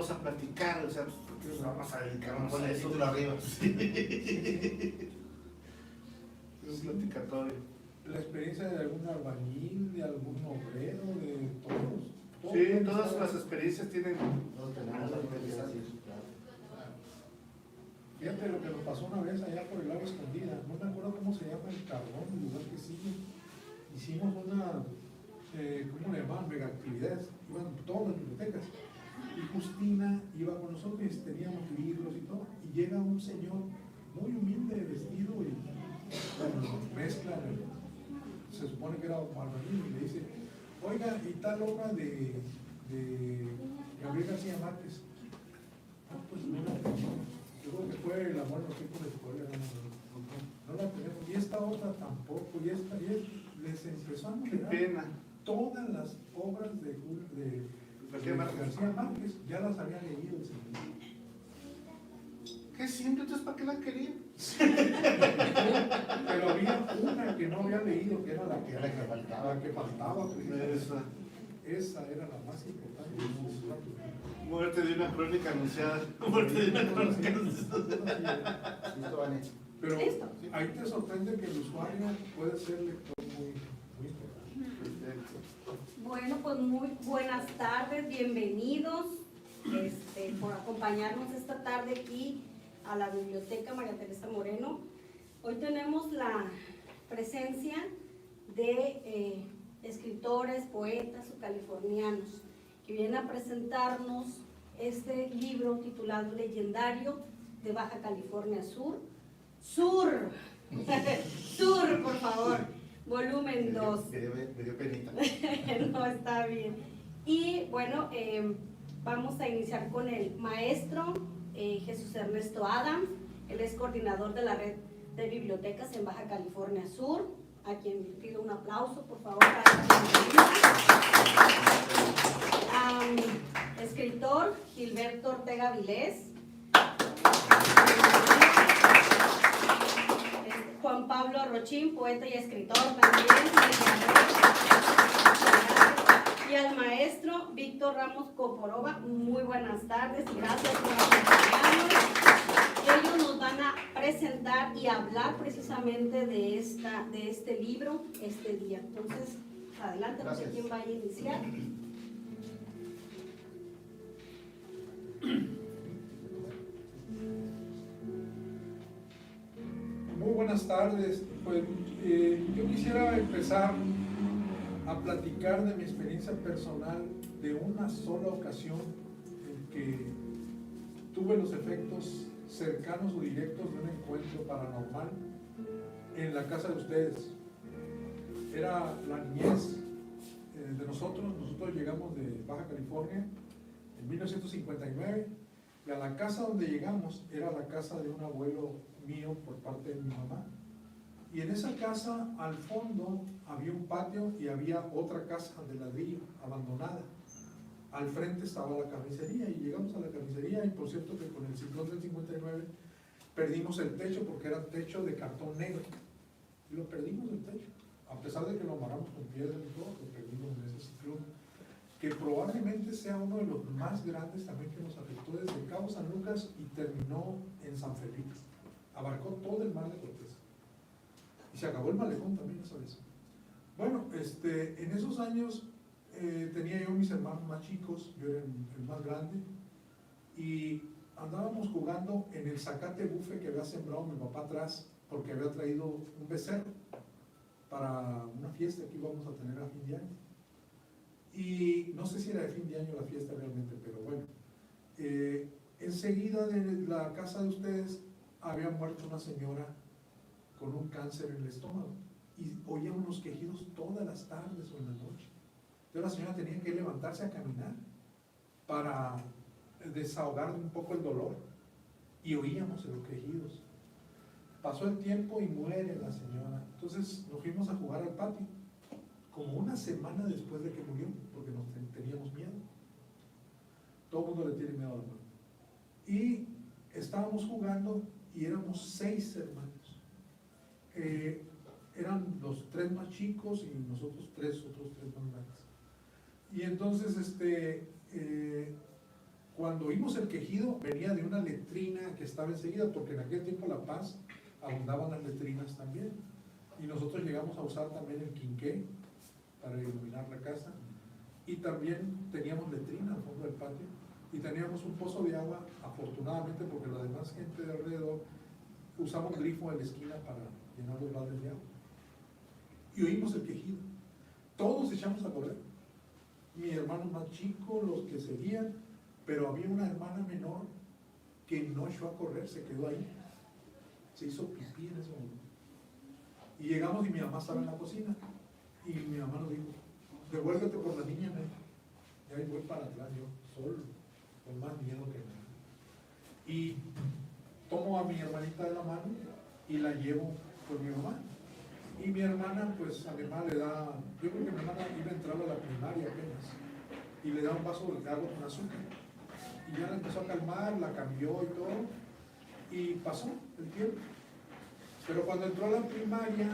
todos a platicar, o sea, porque nos vamos a dedicarnos a eso. Título arriba. Un platicatorio. La experiencia de algún albañil, de algún obrero, de todos. Sí, todas las experiencias tienen. Todos tenemos algo que decir. Fíjate lo que nos pasó una vez allá por el agua escondida. No me acuerdo cómo se llama el cabrón, el lugar que sigue. Hicimos una, ¿cómo le llamaban? Mega actividades. Iban todas las bibliotecas. Y Justina iba con nosotros y teníamos libros y todo. Y llega un señor muy humilde, vestido y bueno, mezcla. Se supone que era albañil y le dice: oiga, y tal obra de Gabriel García Márquez. No, pues no la tenemos. Yo creo que fue El amor en los tiempos de escuela. No la tenemos. Y esta otra tampoco. Y él les empezó a mostrar todas las obras de García Márquez. Ya las había leído el señor. ¿Qué simple? Entonces, ¿para qué la querían? Pero había una que no había leído, que era la que faltaba. Esa era la más importante. Muerte de una crónica anunciada. Muerte de una crónica anunciada. Pero ahí te sorprende que el usuario puede ser lector muy importante. Bueno, pues muy buenas tardes, bienvenidos por acompañarnos esta tarde aquí a la Biblioteca María Teresa Moreno. Hoy tenemos la presencia de escritores, poetas o californianos que vienen a presentarnos este libro titulado Legendario de Baja California Sur. Sur, por favor, volumen 2. Me dio penita. No, está bien. Y bueno, vamos a iniciar con el maestro Jesús Ernesto Adams. Él es coordinador de la red de bibliotecas en Baja California Sur, a quien pido un aplauso, por favor. Escritor Gilberto Ortega Vilés. Juan Pablo Rochín, poeta y escritor también. Y al maestro Víctor Ramos Coporoba, muy buenas tardes y gracias por acompañarnos. Ellos nos van a presentar y hablar precisamente de este libro este día. Entonces, adelante, no sé quién va a iniciar. Muy buenas tardes. Pues yo quisiera empezar a platicar de mi experiencia personal de una sola ocasión en que tuve los efectos cercanos o directos de un encuentro paranormal en la casa de ustedes. Era la niñez de nosotros llegamos de Baja California en 1959 y a la casa donde llegamos era la casa de un abuelo mío por parte de mi mamá. Y en esa casa al fondo había un patio y había otra casa de ladrillo abandonada. Al frente estaba la carnicería y llegamos a la carnicería y por cierto que con el ciclón del 59 perdimos el techo porque era techo de cartón negro y lo perdimos el techo, a pesar de que lo amarramos con piedra y todo, lo perdimos en ese ciclón, que probablemente sea uno de los más grandes también que nos afectó desde Cabo San Lucas y terminó en San Felipe, abarcó todo el mar de Cortés y se acabó el malecón también esa vez. Bueno, en esos años tenía yo mis hermanos más chicos, yo era el más grande, y andábamos jugando en el zacate bufe que había sembrado mi papá atrás, porque había traído un becerro para una fiesta que íbamos a tener a fin de año. Y no sé si era de fin de año la fiesta realmente, pero bueno. Enseguida de la casa de ustedes había muerto una señora con un cáncer en el estómago y oía unos quejidos todas las tardes o en la noche. Entonces la señora tenía que levantarse a caminar para desahogar un poco el dolor y oíamos los quejidos. Pasó el tiempo y muere la señora. Entonces nos fuimos a jugar al patio, como una semana después de que murió, porque nos teníamos miedo. Todo el mundo le tiene miedo a la muerte. Y estábamos jugando y éramos 6 hermanos. Eran los 3 más chicos y nosotros otros 3 más grandes. Y entonces, Cuando oímos el quejido, venía de una letrina que estaba enseguida, porque en aquel tiempo La Paz abundaban las letrinas también. Y nosotros llegamos a usar también el quinqué para iluminar la casa. Y también teníamos letrina al fondo del patio. Y teníamos un pozo de agua, afortunadamente, porque la demás gente de alrededor usaba un grifo en la esquina para llenar los baldes de agua. Y oímos el quejido. Todos echamos a correr. Mi hermano más chico, los que seguían, pero había una hermana menor que no echó a correr, se quedó ahí. Se hizo pipí en ese momento. Y llegamos y mi mamá estaba en la cocina. Y mi mamá nos dijo, devuélvete por la niña, ¿no? Y ahí voy para atrás yo, solo, con más miedo que nada. Y tomo a mi hermanita de la mano y la llevo con mi mamá. Y mi hermana, pues además le da, yo creo que mi hermana iba a entrar a la primaria apenas, y le da un vaso de agua con azúcar. Y ya la empezó a calmar, la cambió y todo, y pasó el tiempo. Pero cuando entró a la primaria,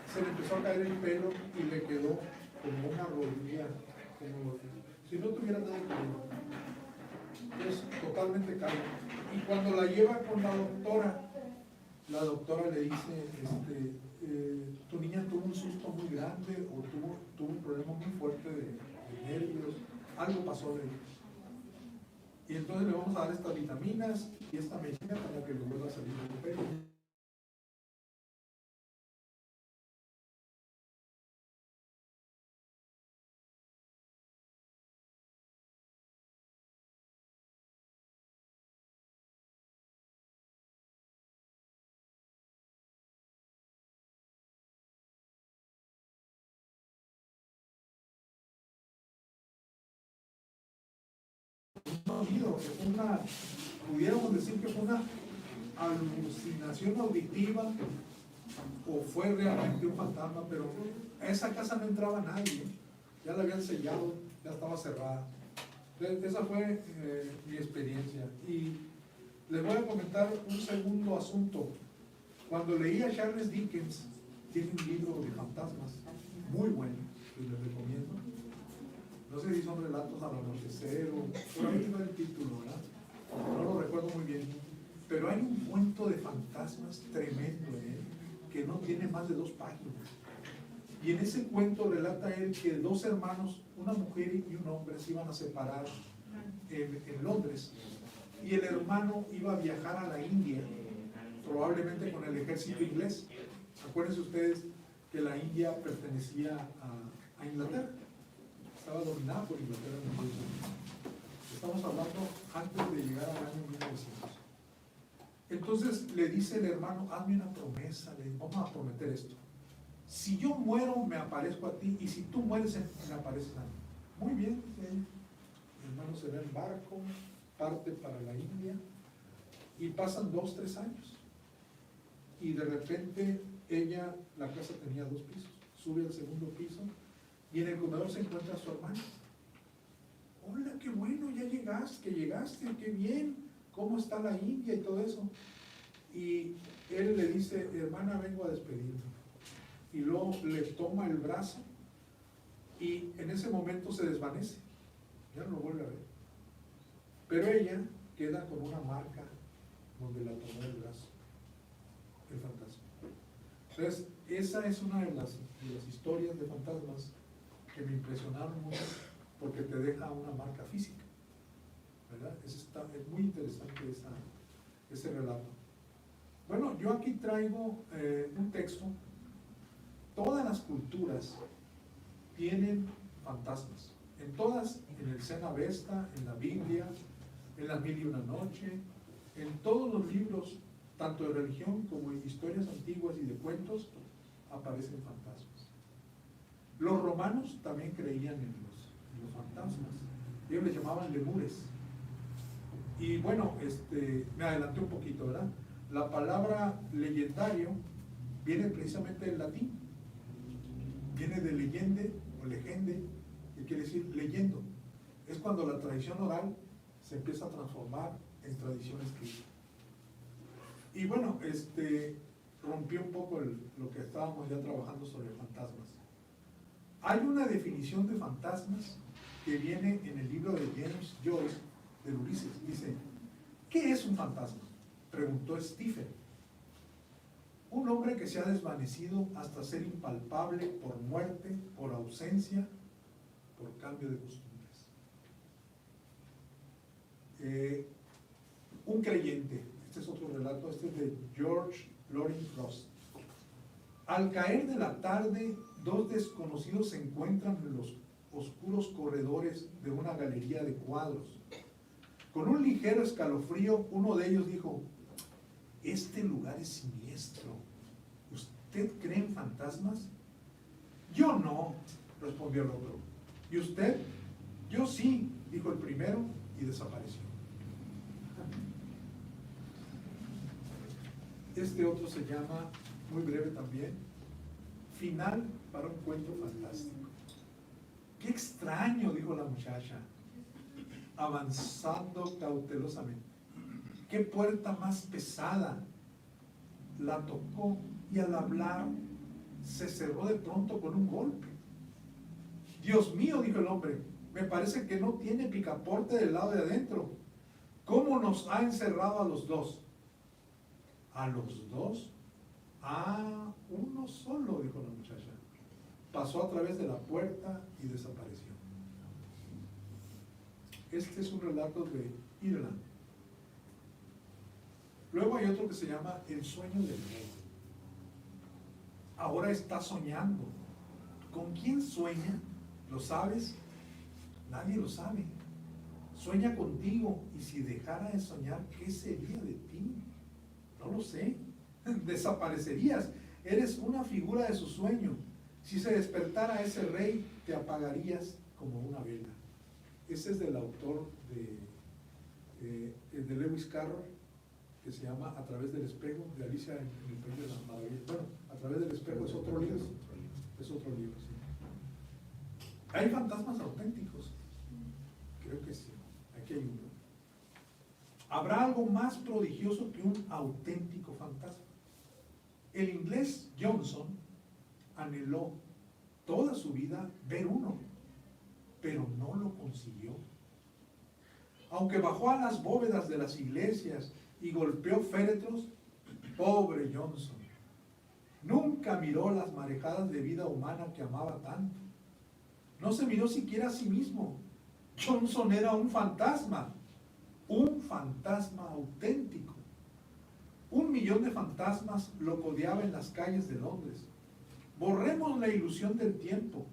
se le empezó a caer el pelo y le quedó como una rodilla, como si no tuviera nada de pelo. Es totalmente calma. Y cuando la lleva con la doctora le dice, tu niña tuvo un susto muy grande o tuvo un problema muy fuerte de nervios, algo pasó de ella. Y entonces le vamos a dar estas vitaminas y esta medicina para que le vuelva a salir el pelo. Pudiéramos decir que fue una alucinación auditiva o fue realmente un fantasma, pero a esa casa no entraba nadie, ya la habían sellado, ya estaba cerrada. Entonces, esa fue mi experiencia. Y les voy a comentar un segundo asunto. Cuando leí a Charles Dickens, tiene un libro de fantasmas muy bueno, que les recomiendo. No sé si son relatos al anochecer o por ahí va el título, ¿verdad? No lo recuerdo muy bien. Pero hay un cuento de fantasmas tremendo, que no tiene más de 2 páginas. Y en ese cuento relata él que 2 hermanos, una mujer y un hombre, se iban a separar en Londres. Y el hermano iba a viajar a la India, probablemente con el ejército inglés. Acuérdense ustedes que la India pertenecía a Inglaterra. Estaba dominada por Inglaterra en aquel momento. Estamos hablando antes de llegar al año 1900. Entonces le dice el hermano, hazme una promesa, le dice, vamos a prometer esto. Si yo muero, me aparezco a ti, y si tú mueres, me apareces a mí. Muy bien, dice ella. Mi hermano se ve en barco, parte para la India, y pasan 2, 3 años. Y de repente ella, la casa tenía 2 pisos, sube al segundo piso, y en el comedor se encuentra a su hermana. Hola, qué bueno, ya llegaste, qué bien, ¿cómo está la India y todo eso? Y él le dice, hermana, vengo a despedirme. Y luego le toma el brazo y en ese momento se desvanece, ya no lo vuelve a ver. Pero ella queda con una marca donde la tomó el brazo, el fantasma. Entonces, esa es una de las historias de fantasmas que me impresionaron mucho, porque te deja una marca física, ¿verdad? Es muy interesante ese relato. Bueno, yo aquí traigo un texto. Todas las culturas tienen fantasmas, en todas, en el Sena Vesta, en la Biblia, en las 1001 Noche, en todos los libros, tanto de religión como de historias antiguas y de cuentos, aparecen fantasmas. Los romanos también creían en los fantasmas. Ellos les llamaban lemures. Y bueno, me adelanté un poquito, ¿verdad? La palabra legendario viene precisamente del latín. Viene de leyende o legende, que quiere decir leyendo. Es cuando la tradición oral se empieza a transformar en tradición escrita. Y bueno, rompió un poco lo que estábamos ya trabajando sobre fantasmas. Hay una definición de fantasmas que viene en el libro de James Joyce, del Ulises. Dice, ¿qué es un fantasma? Preguntó Stephen. Un hombre que se ha desvanecido hasta ser impalpable por muerte, por ausencia, por cambio de costumbres. Un creyente, este es otro relato, este es de George Loring Frost. Al caer de la tarde, dos desconocidos se encuentran en los oscuros corredores de una galería de cuadros. Con un ligero escalofrío, uno de ellos dijo, este lugar es siniestro. ¿Usted cree en fantasmas? Yo no, respondió el otro. ¿Y usted? Yo sí, dijo el primero y desapareció. Este otro se llama, muy breve también, Final para un cuento fantástico. ¡Qué extraño!, dijo la muchacha, avanzando cautelosamente. ¡Qué puerta más pesada! La tocó y al hablar se cerró de pronto con un golpe. Dios mío, dijo el hombre, me parece que no tiene picaporte del lado de adentro. ¿Cómo nos ha encerrado a los dos? ¿A los dos? Ah, uno solo, dijo la muchacha. Pasó a través de la puerta y desapareció. Este es un relato de Irland. Luego hay otro que se llama El sueño del rey. Ahora está soñando. ¿Con quién sueña? ¿Lo sabes? Nadie lo sabe. Sueña contigo y si dejara de soñar, ¿qué sería de ti? No lo sé. Desaparecerías. Eres una figura de su sueño. Si se despertara ese rey, te apagarías como una vela. Ese es del autor de Lewis Carroll, que se llama A través del espejo, de Alicia en el País de las Maravillas. Bueno, A través del espejo es otro libro. Es otro libro, sí. ¿Hay fantasmas auténticos? Creo que sí. Aquí hay uno. ¿Habrá algo más prodigioso que un auténtico fantasma? El inglés Johnson anheló toda su vida ver uno, pero no lo consiguió. Aunque bajó a las bóvedas de las iglesias y golpeó féretros, pobre Johnson, nunca miró las marejadas de vida humana que amaba tanto. No se miró siquiera a sí mismo. Johnson era un fantasma auténtico. 1 millón de fantasmas lo codeaba en las calles de Londres. Borremos la ilusión del tiempo,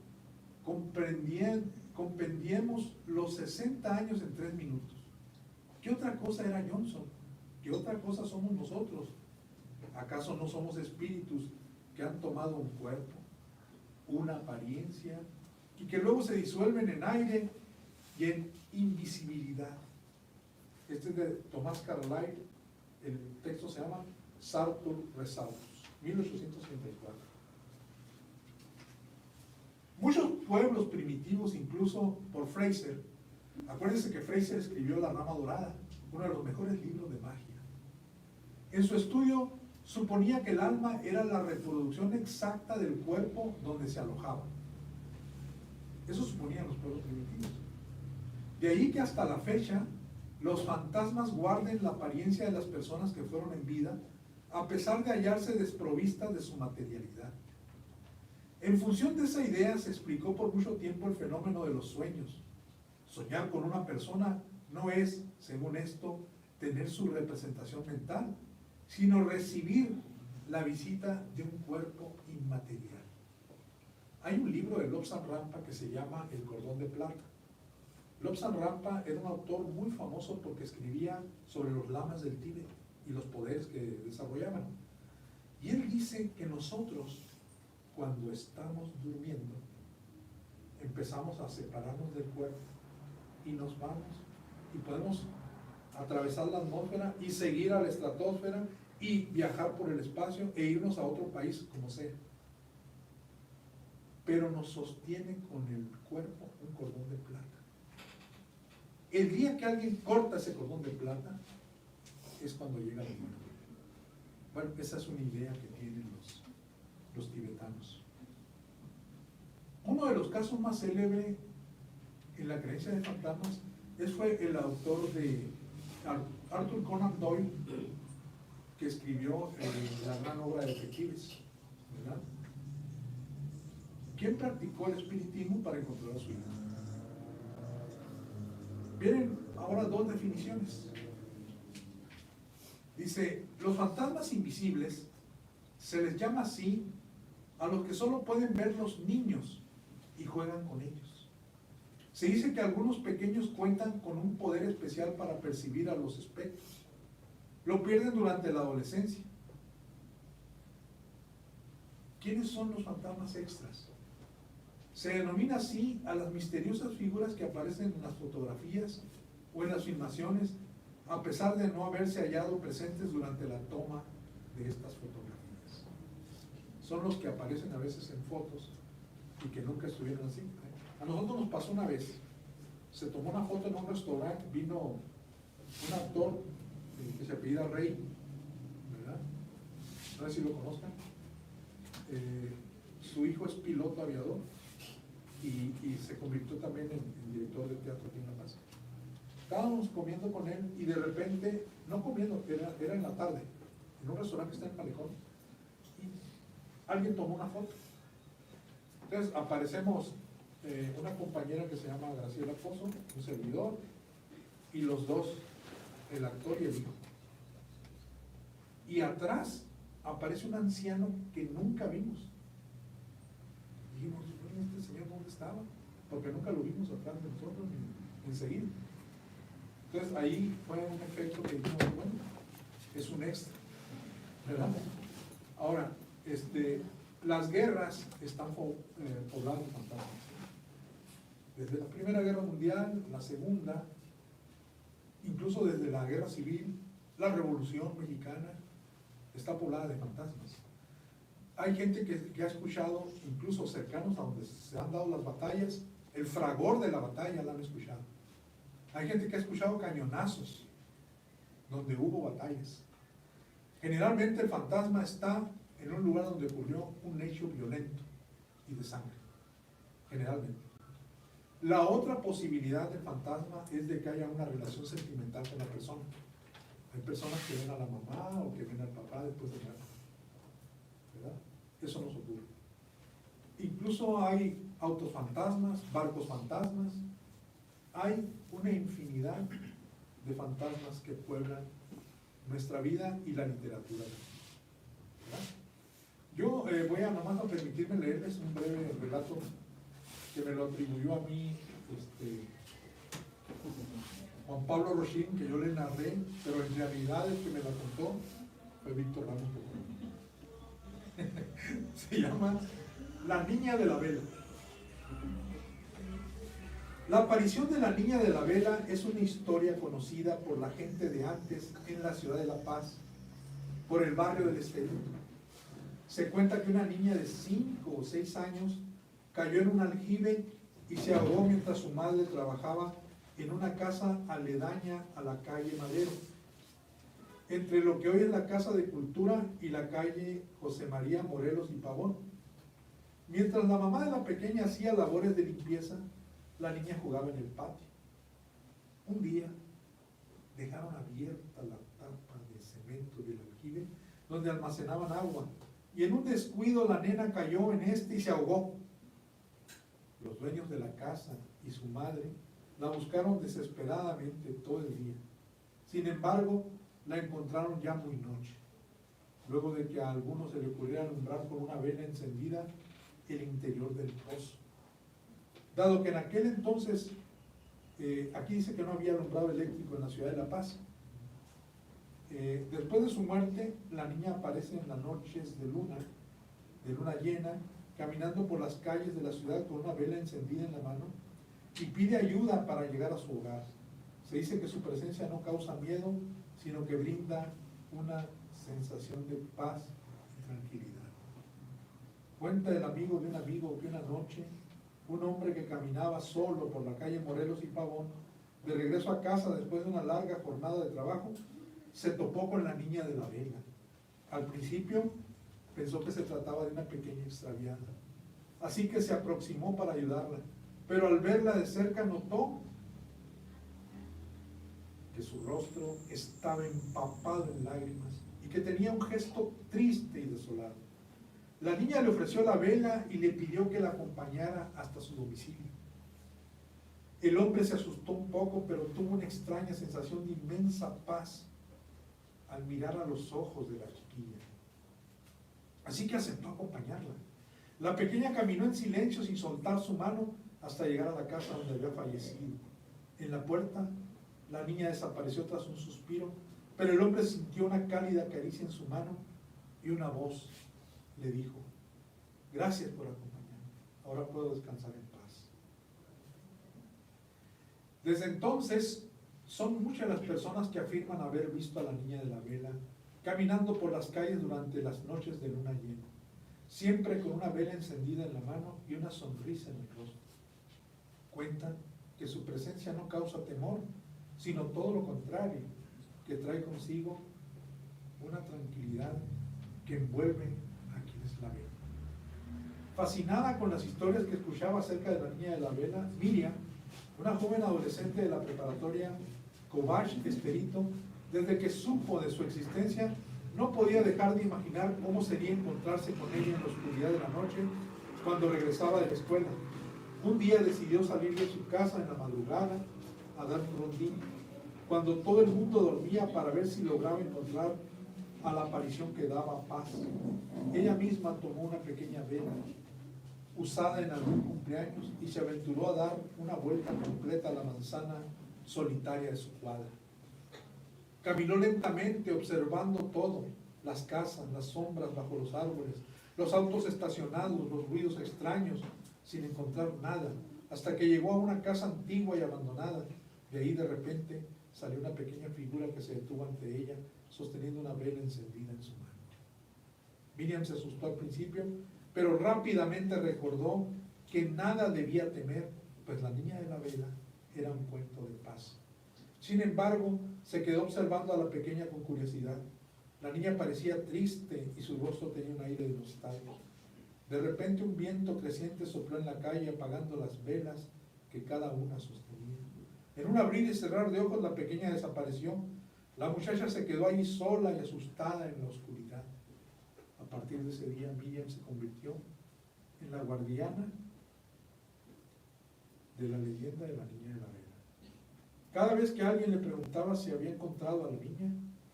compendiemos los 60 años en 3 minutos. ¿Qué otra cosa era Johnson? ¿Qué otra cosa somos nosotros? ¿Acaso no somos espíritus que han tomado un cuerpo, una apariencia, y que luego se disuelven en aire y en invisibilidad? Este es de Tomás Carlyle, el texto se llama Sartor Resartus, 1834. Muchos pueblos primitivos, incluso por Fraser, acuérdense que Fraser escribió La Rama Dorada, uno de los mejores libros de magia. En su estudio suponía que el alma era la reproducción exacta del cuerpo donde se alojaba. Eso suponían los pueblos primitivos. De ahí que hasta la fecha los fantasmas guarden la apariencia de las personas que fueron en vida, a pesar de hallarse desprovistas de su materialidad. En función de esa idea se explicó por mucho tiempo el fenómeno de los sueños. Soñar con una persona no es, según esto, tener su representación mental, sino recibir la visita de un cuerpo inmaterial. Hay un libro de Lobsang Rampa que se llama El cordón de plata. Lobsang Rampa era un autor muy famoso porque escribía sobre los lamas del Tíbet y los poderes que desarrollaban. Y él dice que nosotros, cuando estamos durmiendo, empezamos a separarnos del cuerpo y nos vamos y podemos atravesar la atmósfera y seguir a la estratosfera y viajar por el espacio e irnos a otro país como sea. Pero nos sostiene con el cuerpo un cordón de plata. El día que alguien corta ese cordón de plata es cuando llega la muerte. Bueno, esa es una idea que tienen los tibetanos. Uno de los casos más célebres en la creencia de fantasmas Él fue el autor de Arthur Conan Doyle, que escribió la gran obra de detectives, ¿verdad? ¿Quién practicó el espiritismo para encontrar a su hija? Vienen ahora dos definiciones. Dice, los fantasmas invisibles se les llama así a los que solo pueden ver los niños y juegan con ellos. Se dice que algunos pequeños cuentan con un poder especial para percibir a los espectros. Lo pierden durante la adolescencia. ¿Quiénes son los fantasmas extras? Se denomina así a las misteriosas figuras que aparecen en las fotografías o en las filmaciones, a pesar de no haberse hallado presentes durante la toma de estas fotografías. Son los que aparecen a veces en fotos y que nunca estuvieron así. A nosotros nos pasó una vez, se tomó una foto en un restaurante, vino un actor que se apellida Rey, ¿verdad? No sé si lo conozcan. Su hijo es piloto aviador y se convirtió también en director de teatro aquí en La Paz. Estábamos comiendo con él y de repente, no comiendo, era en la tarde, en un restaurante que está en Malecón, y alguien tomó una foto. Entonces aparecemos una compañera que se llama Graciela Pozo, un servidor, y los dos, el actor y el hijo. Y atrás aparece un anciano que nunca vimos. Dijimos, bueno, ¿este señor dónde estaba? Porque nunca lo vimos atrás de nosotros enseguida. Entonces ahí fue un efecto que dijimos, bueno, es un extra, ¿verdad? Ahora, las guerras están pobladas de fantasmas. Desde la Primera Guerra Mundial, la Segunda, incluso desde la Guerra Civil, la Revolución Mexicana, está poblada de fantasmas. Hay gente que ha escuchado, incluso cercanos a donde se han dado las batallas, el fragor de la batalla la han escuchado. Hay gente que ha escuchado cañonazos donde hubo batallas. Generalmente el fantasma está en un lugar donde ocurrió un hecho violento y de sangre. Generalmente. La otra posibilidad del fantasma es de que haya una relación sentimental con la persona. Hay personas que ven a la mamá o que ven al papá después de muerto, ¿verdad? Eso nos ocurre. Incluso hay autos fantasmas, barcos fantasmas. Hay una infinidad de fantasmas que pueblan nuestra vida y la literatura, ¿verdad? Yo voy a nomás a permitirme leerles un breve relato que me lo atribuyó a mí Juan Pablo Rochín, que yo le narré, pero en realidad el que me lo contó fue Víctor Ramos Coporova. Se llama La Niña de la Vela. La aparición de la Niña de la Vela es una historia conocida por la gente de antes en la ciudad de La Paz, por el barrio del Estelito. Se cuenta que una niña de 5 o 6 años cayó en un aljibe y se ahogó mientras su madre trabajaba en una casa aledaña a la calle Madero, entre lo que hoy es la Casa de Cultura y la calle José María Morelos y Pavón. Mientras la mamá de la pequeña hacía labores de limpieza, la niña jugaba en el patio. Un día dejaron abierta la tapa de cemento del aljibe donde almacenaban agua, y en un descuido la nena cayó en y se ahogó. Los dueños de la casa y su madre la buscaron desesperadamente todo el día. Sin embargo, la encontraron ya muy noche, luego de que a algunos se le ocurriera alumbrar con una vela encendida el interior del pozo. Dado que en aquel entonces, aquí dice que no había alumbrado eléctrico en la ciudad de La Paz. Después de su muerte, la niña aparece en las noches de luna llena, caminando por las calles de la ciudad con una vela encendida en la mano, y pide ayuda para llegar a su hogar. Se dice que su presencia no causa miedo, sino que brinda una sensación de paz y tranquilidad. Cuenta el amigo de un amigo que una noche, un hombre que caminaba solo por la calle Morelos y Pavón, de regreso a casa después de una larga jornada de trabajo, se topó con la niña de la vela. Al principio pensó que se trataba de una pequeña extraviada, así que se aproximó para ayudarla, pero al verla de cerca notó que su rostro estaba empapado en lágrimas y que tenía un gesto triste y desolado. La niña le ofreció la vela y le pidió que la acompañara hasta su domicilio. El hombre se asustó un poco, pero tuvo una extraña sensación de inmensa paz al mirar a los ojos de la chiquilla. Así que aceptó acompañarla. La pequeña caminó en silencio sin soltar su mano hasta llegar a la casa donde había fallecido. En la puerta, la niña desapareció tras un suspiro, pero el hombre sintió una cálida caricia en su mano y una voz le dijo: gracias por acompañarme, ahora puedo descansar en paz. Desde entonces, son muchas las personas que afirman haber visto a la niña de la vela caminando por las calles durante las noches de luna llena, siempre con una vela encendida en la mano y una sonrisa en el rostro. Cuentan que su presencia no causa temor, sino todo lo contrario, que trae consigo una tranquilidad que envuelve a quienes la ven. Fascinada con las historias que escuchaba acerca de la niña de la vela, Miriam, una joven adolescente de la preparatoria Cobach Esperito, desde que supo de su existencia, no podía dejar de imaginar cómo sería encontrarse con ella en la oscuridad de la noche cuando regresaba de la escuela. Un día decidió salir de su casa en la madrugada a dar un rondín, cuando todo el mundo dormía, para ver si lograba encontrar a la aparición que daba paz. Ella misma tomó una pequeña vela usada en algún cumpleaños y se aventuró a dar una vuelta completa a la manzana solitaria de su cuadra. Caminó lentamente observando todo: las casas, las sombras bajo los árboles, los autos estacionados, los ruidos extraños, sin encontrar nada, hasta que llegó a una casa antigua y abandonada. De ahí de repente salió una pequeña figura que se detuvo ante ella, sosteniendo una vela encendida en su mano. Miriam se asustó al principio, pero rápidamente recordó que nada debía temer, pues la niña de la vela era un cuento de paz. Sin embargo, se quedó observando a la pequeña con curiosidad. La niña parecía triste y su rostro tenía un aire de nostalgia. De repente un viento creciente sopló en la calle, apagando las velas que cada una sostenía. En un abrir y cerrar de ojos, la pequeña desapareció. La muchacha se quedó ahí sola y asustada en la oscuridad. A partir de ese día, Miriam se convirtió en la guardiana de la leyenda de la niña de la vela. Cada vez que alguien le preguntaba si había encontrado a la niña,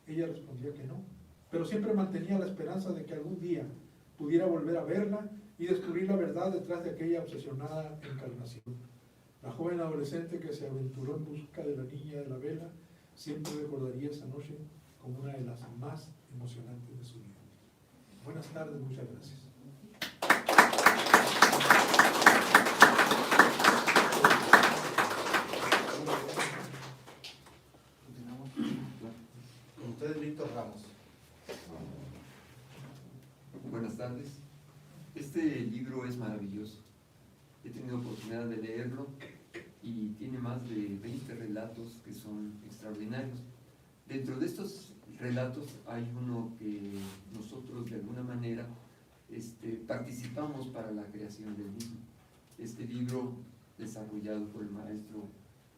ella respondía que no, pero siempre mantenía la esperanza de que algún día pudiera volver a verla y descubrir la verdad detrás de aquella obsesionada encarnación. La joven adolescente que se aventuró en busca de la niña de la vela siempre recordaría esa noche como una de las más emocionantes de su vida. Buenas tardes, muchas gracias. Continuamos con ustedes, Víctor Ramos. Buenas tardes. Este libro es maravilloso. He tenido oportunidad de leerlo y tiene más de 20 relatos que son extraordinarios. Dentro de estos relatos hay uno que nosotros de alguna manera participamos para la creación del mismo. Este libro, desarrollado por el maestro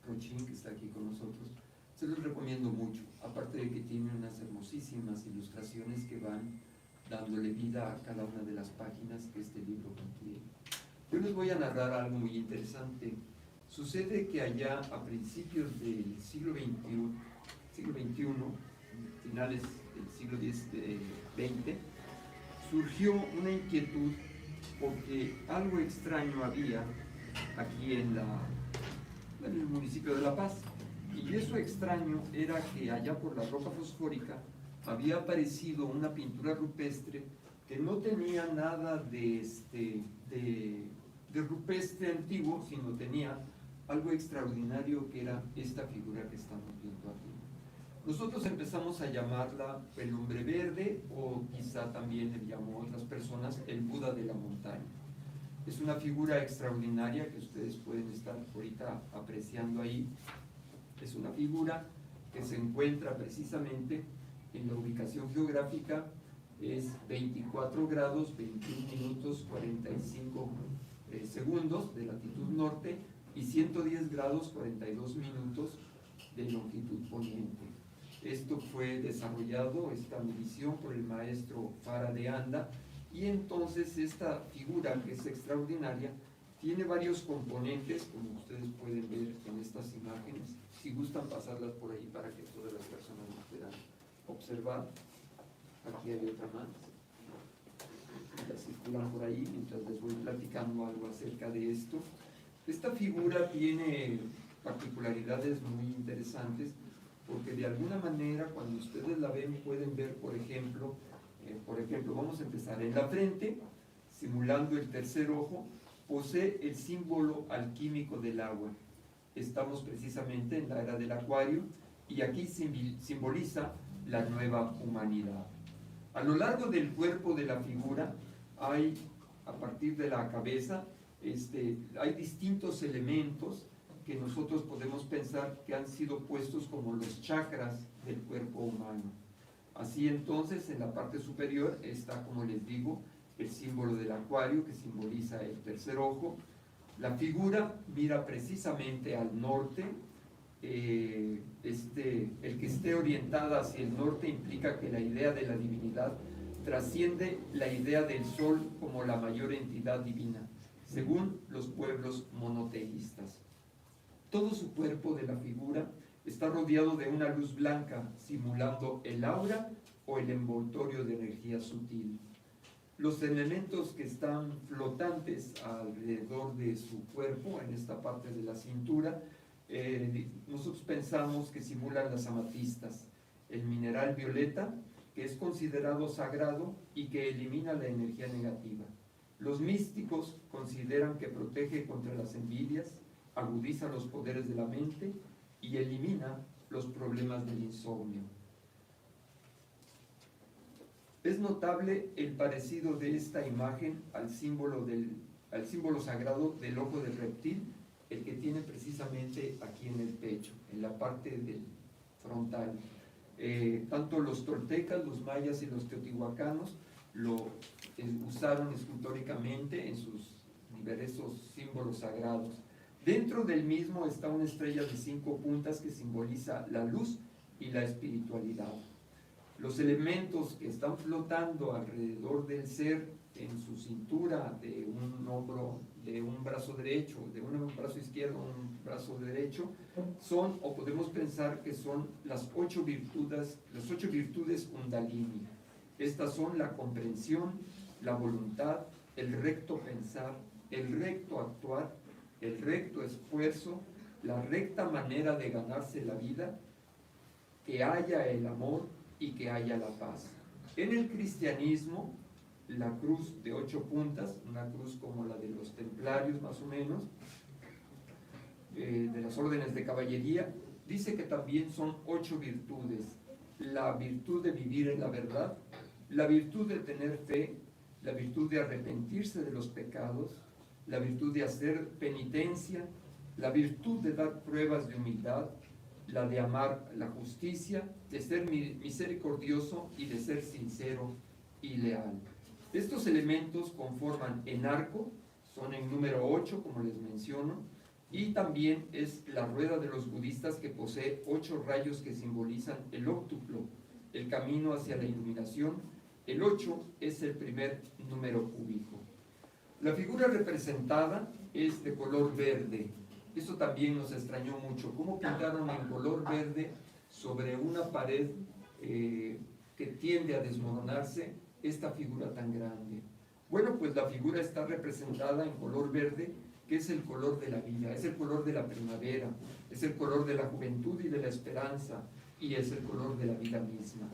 Rochín, que está aquí con nosotros, se los recomiendo mucho, aparte de que tiene unas hermosísimas ilustraciones que van dándole vida a cada una de las páginas que este libro contiene. Yo les voy a narrar algo muy interesante. Sucede que allá a principios del siglo XXI, finales del siglo XX, surgió una inquietud porque algo extraño había aquí en el municipio de La Paz. Y eso extraño era que allá por la roca fosfórica había aparecido una pintura rupestre que no tenía nada de rupestre antiguo, sino tenía algo extraordinario, que era esta figura que estamos viendo aquí. Nosotros empezamos a llamarla el hombre verde, o quizá también le llamó otras personas el Buda de la montaña. Es una figura extraordinaria que ustedes pueden estar ahorita apreciando ahí. Es una figura que se encuentra precisamente en la ubicación geográfica, es 24 grados, 21 minutos, 45 segundos de latitud norte y 110 grados, 42 minutos de longitud poniente. Esto fue desarrollado, esta medición, por el maestro Fara de Anda, y entonces esta figura, que es extraordinaria, tiene varios componentes, como ustedes pueden ver en estas imágenes. Si gustan pasarlas por ahí para que todas las personas las puedan observar. Aquí hay otra más. La circulan por ahí mientras les voy platicando algo acerca de esto. Esta figura tiene particularidades muy interesantes, porque de alguna manera cuando ustedes la ven pueden ver, por ejemplo, vamos a empezar en la frente, simulando el tercer ojo, posee el símbolo alquímico del agua. Estamos precisamente en la era del Acuario y aquí simboliza la nueva humanidad. A lo largo del cuerpo de la figura hay, a partir de la cabeza, hay distintos elementos que nosotros podemos pensar que han sido puestos como los chakras del cuerpo humano. Así entonces, en la parte superior está, como les digo, el símbolo del acuario, que simboliza el tercer ojo. La figura mira precisamente al norte. El que esté orientada hacia el norte implica que la idea de la divinidad trasciende la idea del sol como la mayor entidad divina, según los pueblos monoteístas. Todo su cuerpo de la figura está rodeado de una luz blanca, simulando el aura o el envoltorio de energía sutil. Los elementos que están flotantes alrededor de su cuerpo, en esta parte de la cintura, nosotros pensamos que simulan las amatistas, el mineral violeta, que es considerado sagrado y que elimina la energía negativa. Los místicos consideran que protege contra las envidias, agudiza los poderes de la mente y elimina los problemas del insomnio. Es notable el parecido de esta imagen al símbolo sagrado del ojo del reptil, el que tiene precisamente aquí en el pecho, en la parte del frontal. Tanto los toltecas, los mayas y los teotihuacanos lo usaron escultóricamente en sus diversos símbolos sagrados. Dentro del mismo está una estrella de 5 puntas que simboliza la luz y la espiritualidad. Los elementos que están flotando alrededor del ser, en su cintura, de un hombro, de un brazo derecho, de un brazo izquierdo, un brazo derecho, son, o podemos pensar que son las 8 virtudes Kundalini. Estas son la comprensión, la voluntad, el recto pensar, el recto actuar, el recto esfuerzo, la recta manera de ganarse la vida, que haya el amor y que haya la paz. En el cristianismo, la cruz de 8 puntas, una cruz como la de los templarios más o menos, de las órdenes de caballería, dice que también son 8 virtudes: la virtud de vivir en la verdad, la virtud de tener fe, la virtud de arrepentirse de los pecados, la virtud de hacer penitencia, la virtud de dar pruebas de humildad, la de amar la justicia, de ser misericordioso y de ser sincero y leal. Estos elementos conforman en arco, son en número 8, como les menciono, y también es la rueda de los budistas, que posee 8 rayos que simbolizan el óctuplo, el camino hacia la iluminación. El 8 es el primer número cúbico. La figura representada es de color verde. Esto también nos extrañó mucho. ¿Cómo pintaron en color verde sobre una pared que tiende a desmoronarse esta figura tan grande? Bueno, pues la figura está representada en color verde, que es el color de la vida, es el color de la primavera, es el color de la juventud y de la esperanza, y es el color de la vida misma.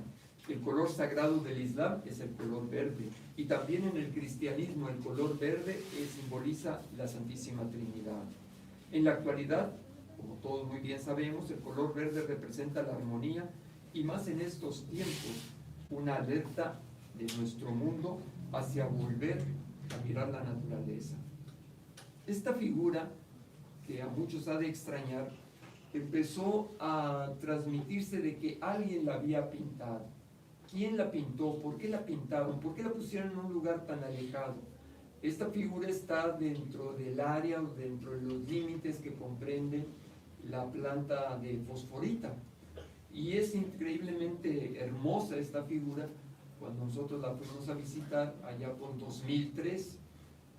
El color sagrado del Islam es el color verde, y también en el cristianismo el color verde simboliza la Santísima Trinidad. En la actualidad, como todos muy bien sabemos, el color verde representa la armonía, y más en estos tiempos, una alerta de nuestro mundo hacia volver a mirar la naturaleza. Esta figura, que a muchos ha de extrañar, empezó a transmitirse de que alguien la había pintado. ¿Quién la pintó? ¿Por qué la pintaron? ¿Por qué la pusieron en un lugar tan alejado? Esta figura está dentro del área o dentro de los límites que comprende la planta de fosforita. Y es increíblemente hermosa esta figura. Cuando nosotros la fuimos a visitar allá por 2003,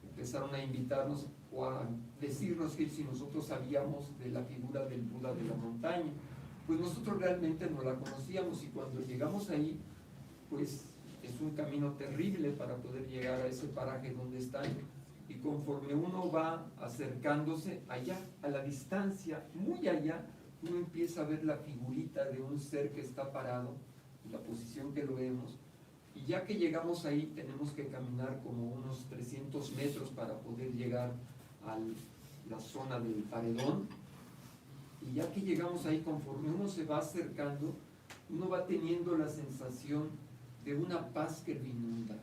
empezaron a invitarnos o a decirnos que si nosotros sabíamos de la figura del Buda de la montaña. Pues nosotros realmente no la conocíamos, y cuando llegamos ahí, pues es un camino terrible para poder llegar a ese paraje donde están. Y conforme uno va acercándose allá, a la distancia, muy allá, uno empieza a ver la figurita de un ser que está parado, en la posición que lo vemos. Y ya que llegamos ahí, tenemos que caminar como unos 300 metros para poder llegar a la zona del paredón. Y ya que llegamos ahí, conforme uno se va acercando, uno va teniendo la sensación de una paz que lo inunda,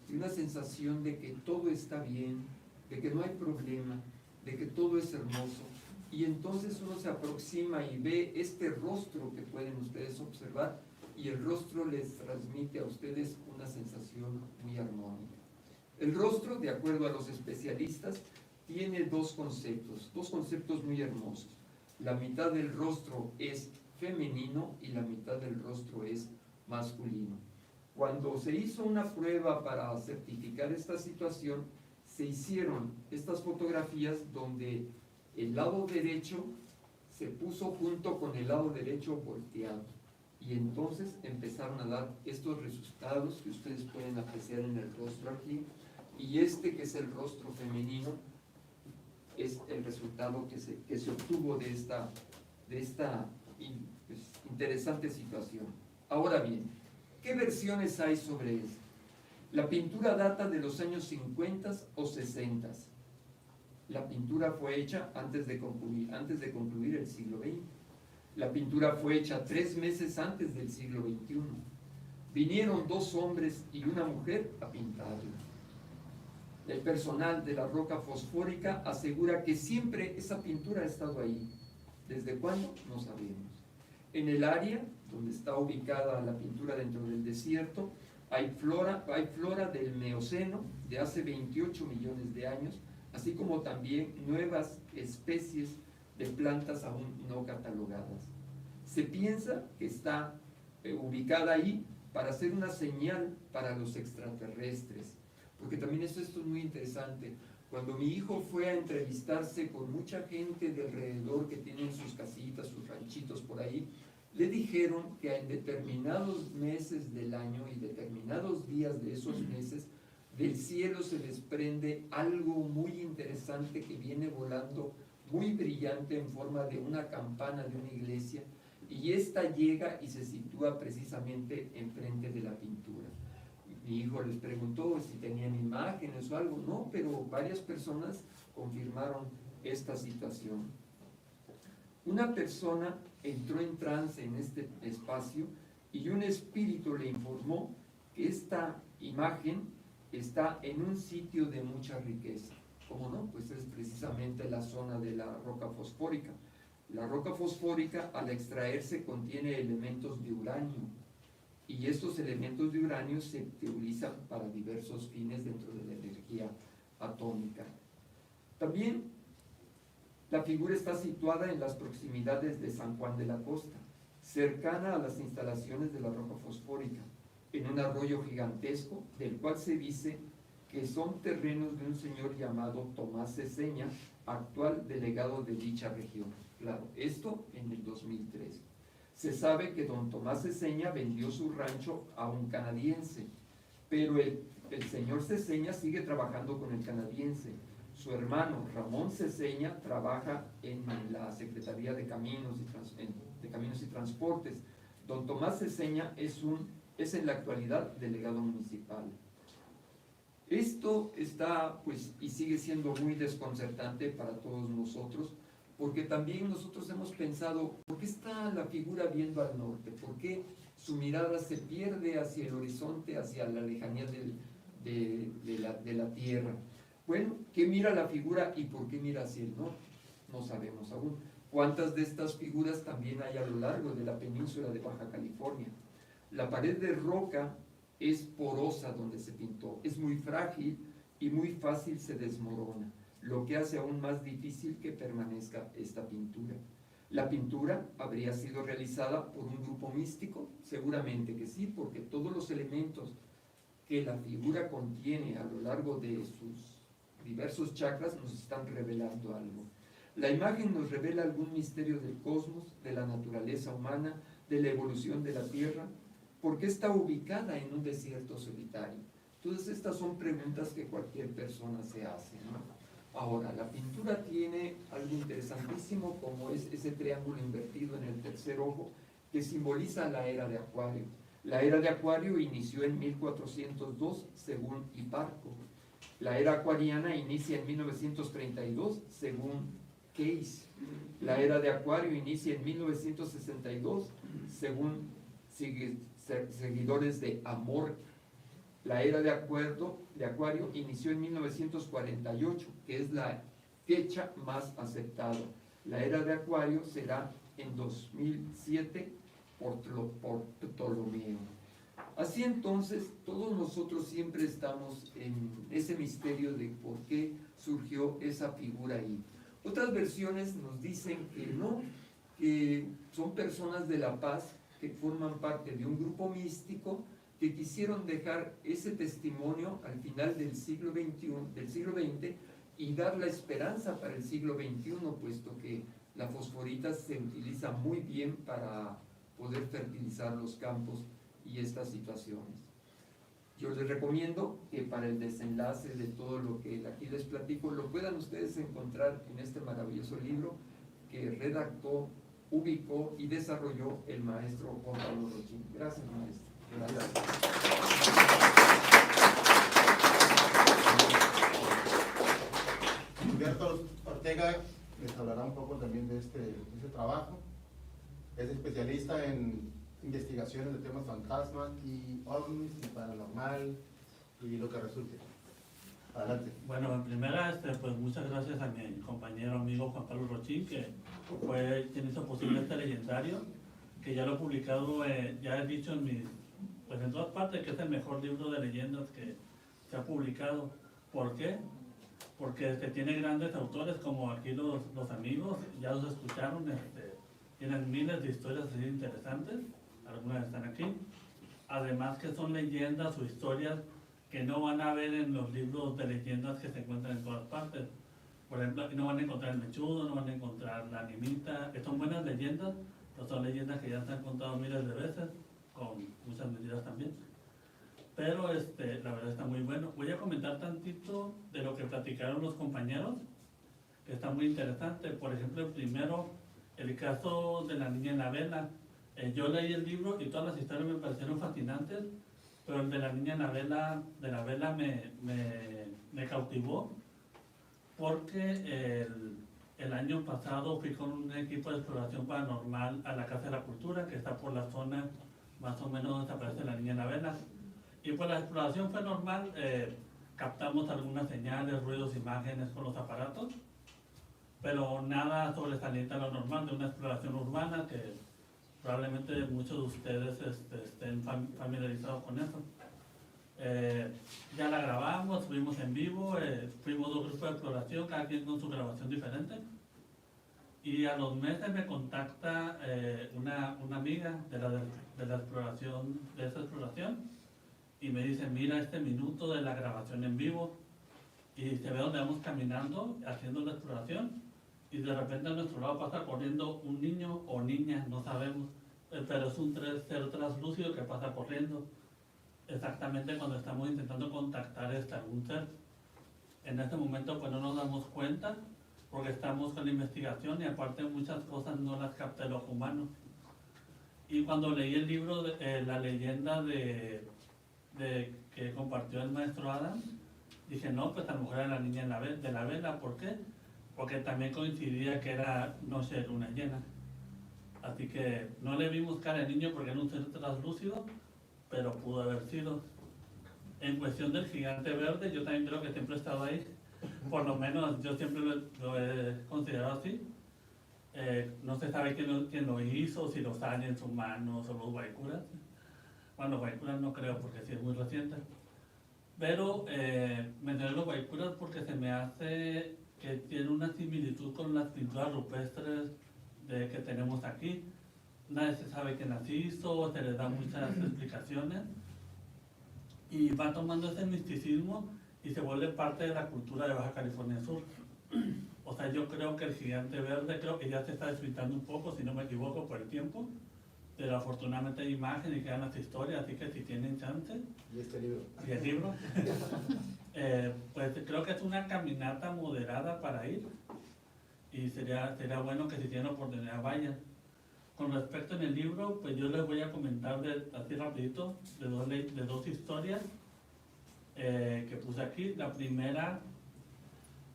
de una sensación de que todo está bien, de que no hay problema, de que todo es hermoso. Y entonces uno se aproxima y ve este rostro que pueden ustedes observar, y el rostro les transmite a ustedes una sensación muy armónica. El rostro, de acuerdo a los especialistas, tiene dos conceptos muy hermosos. La mitad del rostro es femenino y la mitad del rostro es masculino. Cuando se hizo una prueba para certificar esta situación, se hicieron estas fotografías donde el lado derecho se puso junto con el lado derecho volteado, y entonces empezaron a dar estos resultados que ustedes pueden apreciar en el rostro aquí, y este, que es el rostro femenino, es el resultado que se obtuvo de esta pues, interesante situación. Ahora bien, ¿qué versiones hay sobre esto? La pintura data de los años 50 o 60. La pintura fue hecha antes de concluir el siglo XX. La pintura fue hecha 3 meses antes del siglo XXI. Vinieron 2 hombres y una mujer a pintarla. El personal de la roca fosfórica asegura que siempre esa pintura ha estado ahí. ¿Desde cuándo? No sabemos. En el área donde está ubicada la pintura dentro del desierto, hay flora del Mioceno de hace 28 millones de años, así como también nuevas especies de plantas aún no catalogadas. Se piensa que está ubicada ahí para hacer una señal para los extraterrestres, porque también esto es muy interesante. Cuando mi hijo fue a entrevistarse con mucha gente de alrededor que tienen sus casitas, sus ranchitos por ahí, le dijeron que en determinados meses del año y determinados días de esos meses, del cielo se desprende algo muy interesante que viene volando muy brillante en forma de una campana de una iglesia, y esta llega y se sitúa precisamente enfrente de la pintura. Mi hijo les preguntó si tenían imágenes o algo. No, pero varias personas confirmaron esta situación. Una persona entró en trance en este espacio y un espíritu le informó que esta imagen está en un sitio de mucha riqueza. ¿Cómo no? Pues es precisamente la zona de la roca fosfórica. La roca fosfórica, al extraerse, contiene elementos de uranio, y estos elementos de uranio se utilizan para diversos fines dentro de la energía atómica. También la figura está situada en las proximidades de San Juan de la Costa, cercana a las instalaciones de la roca fosfórica, en un arroyo gigantesco, del cual se dice que son terrenos de un señor llamado Tomás Ceseña, actual delegado de dicha región. Claro, esto en el 2003. Se sabe que don Tomás Ceseña vendió su rancho a un canadiense, pero el señor Ceseña sigue trabajando con el canadiense. Su hermano Ramón Ceseña trabaja en la Secretaría de Caminos y Transportes. Don Tomás Ceseña es en la actualidad delegado municipal. Esto está, pues, y sigue siendo muy desconcertante para todos nosotros, porque también nosotros hemos pensado, ¿por qué está la figura viendo al norte? ¿Por qué su mirada se pierde hacia el horizonte, hacia la lejanía de la tierra? Bueno, ¿qué mira la figura y por qué mira hacia el norte? No sabemos aún. ¿Cuántas de estas figuras también hay a lo largo de la península de Baja California? La pared de roca es porosa donde se pintó, es muy frágil y muy fácil se desmorona, lo que hace aún más difícil que permanezca esta pintura. La pintura habría sido realizada por un grupo místico, seguramente que sí, porque todos los elementos que la figura contiene a lo largo de sus diversos chakras nos están revelando algo. La imagen nos revela algún misterio del cosmos, de la naturaleza humana, de la evolución de la Tierra, porque está ubicada en un desierto solitario. Todas estas son preguntas que cualquier persona se hace, ¿no? Ahora, la pintura tiene algo interesantísimo, como es ese triángulo invertido en el tercer ojo, que simboliza la era de Acuario. La era de Acuario inició en 1402, según Hiparco. La era acuariana inicia en 1932, según Case. La era de Acuario inicia en 1962, según seguidores de Amor. La era de Acuario inició en 1948, que es la fecha más aceptada. La era de Acuario será en 2007 por Ptolomeo. Así entonces, todos nosotros siempre estamos en ese misterio de por qué surgió esa figura ahí. Otras versiones nos dicen que no, que son personas de la paz que forman parte de un grupo místico que quisieron dejar ese testimonio al final del siglo XX y dar la esperanza para el siglo XXI, puesto que la fosforita se utiliza muy bien para poder fertilizar los campos y estas situaciones. Yo les recomiendo que para el desenlace de todo lo que aquí les platico, lo puedan ustedes encontrar en este maravilloso libro que redactó, ubicó y desarrolló el maestro Juan Pablo Rochín. Gracias, maestro. Gracias. Humberto Ortega les hablará un poco también de este trabajo. Es especialista en investigaciones de temas fantasmas y ovnis y paranormal y lo que resulte. Adelante. Bueno, en primera, pues muchas gracias a mi compañero amigo Juan Pablo Rochín, que fue quien hizo posible este legendario, que ya lo he publicado, ya he dicho en todas partes que es el mejor libro de leyendas que se ha publicado. ¿Por qué? Porque tiene grandes autores como aquí los amigos, ya los escucharon, tienen miles de historias así interesantes, algunas están aquí. Además que son leyendas o historias que no van a ver en los libros de leyendas que se encuentran en todas partes. Por ejemplo, aquí no van a encontrar el mechudo, no van a encontrar la animita, que son buenas leyendas, pero son leyendas que ya se han contado miles de veces, con muchas mentiras también. Pero la verdad está muy bueno. Voy a comentar tantito de lo que platicaron los compañeros, que está muy interesante. Por ejemplo, el primero, el caso de la niña en la vela. Yo leí el libro y todas las historias me parecieron fascinantes, pero el de la niña en la vela me cautivó, porque el año pasado fui con un equipo de exploración paranormal a la Casa de la Cultura, que está por la zona más o menos donde aparece la niña en la vela. Y pues la exploración fue normal, captamos algunas señales, ruidos, imágenes con los aparatos, pero nada sobresaliente a lo normal de una exploración urbana, que probablemente muchos de ustedes estén familiarizados con eso. Ya la grabamos, fuimos en vivo, fuimos dos grupos de exploración, cada quien con su grabación diferente. Y a los meses me contacta una amiga de esa exploración, y me dice: mira este minuto de la grabación en vivo, y se ve donde vamos caminando, haciendo la exploración, y de repente a nuestro lado pasa corriendo un niño o niña, no sabemos, pero es un ser translúcido que pasa corriendo, exactamente cuando estamos intentando contactar algún ser. En este momento pues no nos damos cuenta, porque estamos con la investigación y aparte muchas cosas no las capta el ojo humano. Y cuando leí el libro, la leyenda que compartió el maestro Adam, dije: no, pues a lo mejor era la niña de la vela. ¿Por qué? Porque también coincidía que era noche de luna llena. Así que no le vimos cara al niño porque era un ser translúcido, pero pudo haber sido. En cuestión del gigante verde, yo también creo que siempre he estado ahí. Por lo menos yo siempre lo he considerado así. No se sabe quién lo hizo, si los aliens humanos o los guaycuras. Bueno, guaycuras no creo porque sí es muy reciente. Pero mencioné los guaycuras porque se me hace que tiene una similitud con las pinturas rupestres que tenemos aquí. Nadie se sabe quién las hizo, se les da muchas explicaciones y va tomando ese misticismo y se vuelve parte de la cultura de Baja California Sur. O sea, yo creo que el gigante verde, creo que ya se está desfritando un poco, si no me equivoco, por el tiempo, pero afortunadamente hay imágenes y quedan las historias, así que si tienen chance, Y este libro. y el libro, pues creo que es una caminata moderada para ir y sería bueno que si tienen oportunidad vayan. Con respecto en el libro, pues yo les voy a comentar así rapidito de dos historias que puse aquí. La primera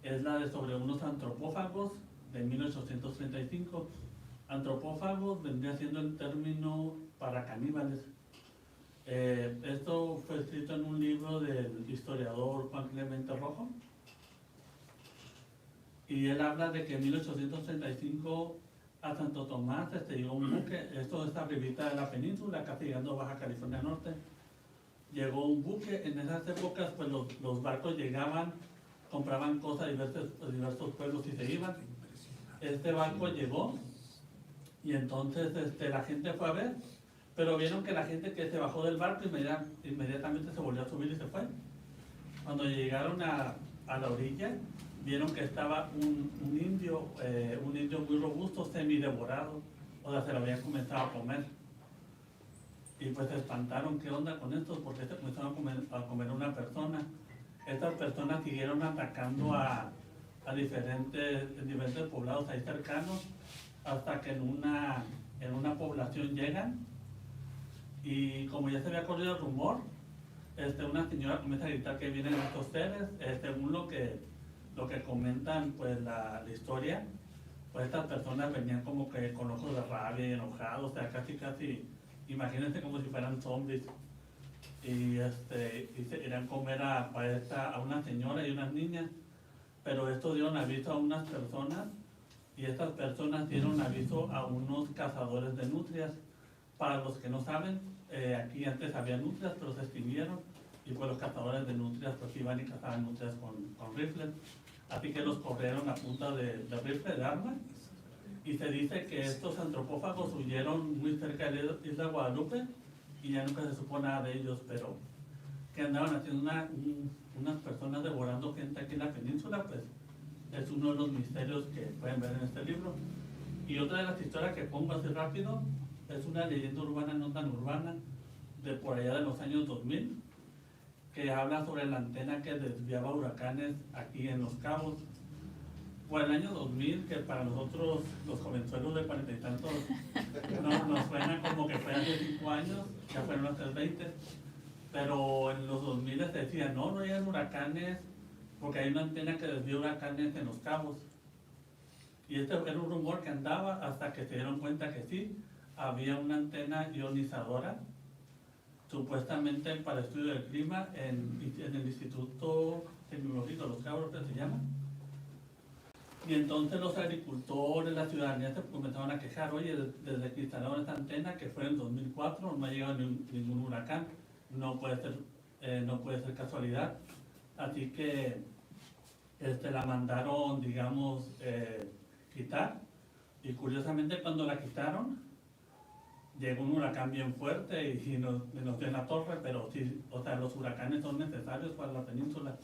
es la de sobre unos antropófagos de 1835. Antropófagos vendría siendo el término para caníbales. Esto fue escrito en un libro del historiador Juan Clemente Rojo. Y él habla de que en 1835 a Santo Tomás llegó un buque, esto está arribita de la península, casi llegando a Baja California Norte. Llegó un buque, en esas épocas pues los barcos llegaban, compraban cosas a diversos pueblos y se iban. Este barco llegó y entonces la gente fue a ver, pero vieron que la gente que se bajó del barco inmediatamente se volvió a subir y se fue. Cuando llegaron a la orilla, vieron que estaba un indio muy robusto, semidevorado, o sea, se lo habían comenzado a comer. Y pues se espantaron, ¿qué onda con estos? Porque se comenzaron a comer una persona. Estas personas siguieron atacando a diferentes poblados ahí cercanos, hasta que en una población llegan, y como ya se había corrido el rumor, una señora comienza a gritar que vienen estos seres, según lo que comentan pues la historia, pues estas personas venían como que con ojos de rabia y enojados, o sea, casi, imagínense como si fueran zombies, y se irían a comer a una señora y unas niñas, pero esto dieron aviso a unas personas, y estas personas dieron aviso a unos cazadores de nutrias. Para los que no saben, aquí antes había nutrias, pero se extinguieron, y pues los cazadores de nutrias pues iban y cazaban nutrias con rifles. Así que los corrieron a punta de rifle, de arma, y se dice que estos antropófagos huyeron muy cerca de la isla Guadalupe y ya nunca se supo nada de ellos, pero que andaban haciendo unas personas devorando gente aquí en la península, pues es uno de los misterios que pueden ver en este libro. Y otra de las historias que pongo así rápido es una leyenda urbana no tan urbana de por allá de los años 2000, que habla sobre la antena que desviaba huracanes aquí en Los Cabos. Por el año 2000, que para nosotros los jovenzuelos de 40 y tantos nos suena como que fue hace 5 años, ya fueron hasta el 20, pero en los 2000 se decía, no llegan huracanes porque hay una antena que desvía huracanes en Los Cabos. Y este era un rumor que andaba hasta que se dieron cuenta que sí, había una antena ionizadora supuestamente para estudio del clima en el Instituto Tecnológico de Los Cabos, que se llama. Y entonces los agricultores, la ciudadanía se comenzaron a quejar, oye, desde que instalaron esta antena, que fue en 2004, no ha llegado ningún huracán, no puede ser casualidad. Así que la mandaron, digamos, quitar, y curiosamente cuando la quitaron, llegó un huracán bien fuerte y nos dio en la torre, pero sí, o sea, los huracanes son necesarios para la península.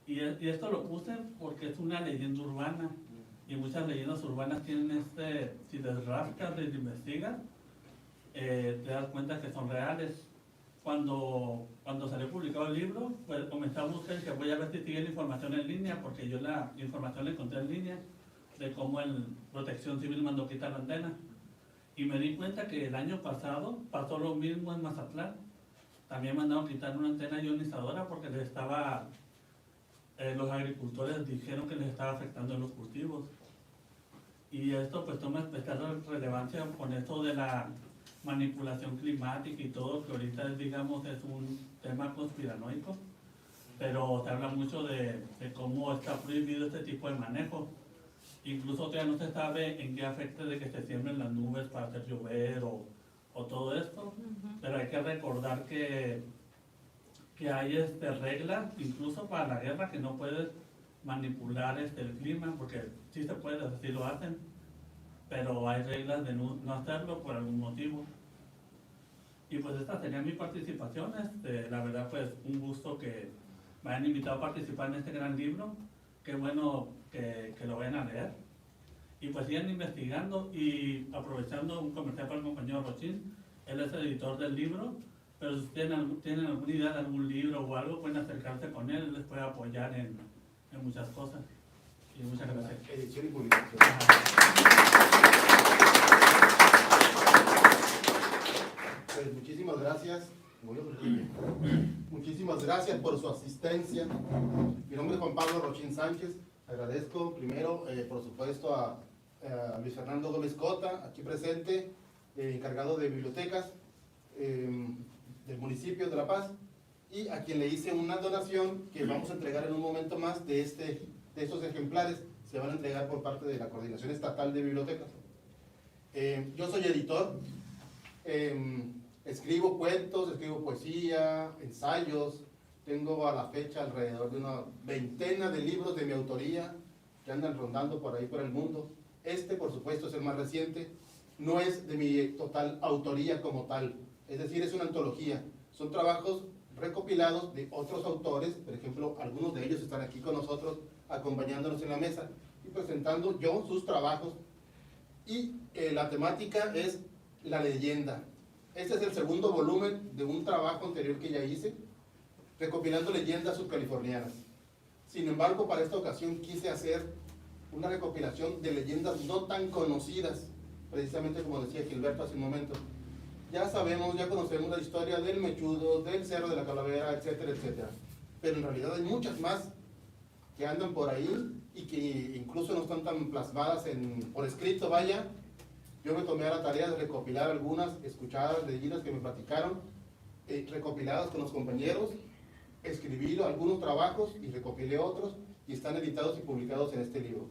Y esto lo puse porque es una leyenda urbana, y muchas leyendas urbanas tienen si les rascas, les investigas, te das cuenta que son reales. Cuando salió publicado el libro, pues comencé a buscar y que voy a ver si sigue la información en línea, porque yo la información la encontré en línea de cómo Protección Civil mandó quitar la antena. Y me di cuenta que el año pasado pasó lo mismo en Mazatlán. También mandaron quitar una antena ionizadora porque los agricultores dijeron que les estaba afectando en los cultivos. Y esto pues toma especial relevancia con esto de la manipulación climática y todo, que ahorita digamos es un tema conspiranoico, pero se habla mucho de cómo está prohibido este tipo de manejo. Incluso todavía no se sabe en qué afecta de que se siembren las nubes para hacer llover o todo esto, pero hay que recordar que hay reglas, incluso para la guerra, que no puedes manipular el clima, porque sí se puede, así lo hacen, pero hay reglas de no hacerlo por algún motivo. Y pues esta sería mi participación. La verdad, pues un gusto que me hayan invitado a participar en este gran libro. Qué bueno que lo vayan a leer. Y pues sigan investigando y aprovechando un comercial para el compañero Rochín. Él es el editor del libro, pero si tienen alguna idea de algún libro o algo, pueden acercarse con él. Él les puede apoyar en muchas cosas. Y muchas gracias. Edición y publicación. Pues muchísimas gracias. Muchísimas gracias por su asistencia. Mi nombre es Juan Pablo Rochín Sánchez. Agradezco primero, por supuesto, a Luis Fernando Gómez Cota, aquí presente, encargado de bibliotecas del municipio de La Paz, y a quien le hice una donación que vamos a entregar en un momento más de estos ejemplares. Se van a entregar por parte de la Coordinación Estatal de Bibliotecas. Yo soy editor. Escribo cuentos, escribo poesía, ensayos. Tengo a la fecha alrededor de una veintena de libros de mi autoría que andan rondando por ahí por el mundo. Por supuesto, es el más reciente. No es de mi total autoría como tal. Es decir, es una antología. Son trabajos recopilados de otros autores. Por ejemplo, algunos de ellos están aquí con nosotros, acompañándonos en la mesa y presentando yo sus trabajos. Y la temática es la leyenda. Este es el segundo volumen de un trabajo anterior que ya hice, recopilando leyendas subcalifornianas. Sin embargo, para esta ocasión quise hacer una recopilación de leyendas no tan conocidas, precisamente como decía Gilberto hace un momento. Ya sabemos, ya conocemos la historia del Mechudo, del Cerro de la Calavera, etcétera, etcétera. Pero en realidad hay muchas más que andan por ahí y que incluso no están tan plasmadas por escrito, vaya. Yo me tomé a la tarea de recopilar algunas escuchadas, leyendas que me platicaron, recopiladas con los compañeros, escribí algunos trabajos y recopilé otros y están editados y publicados en este libro.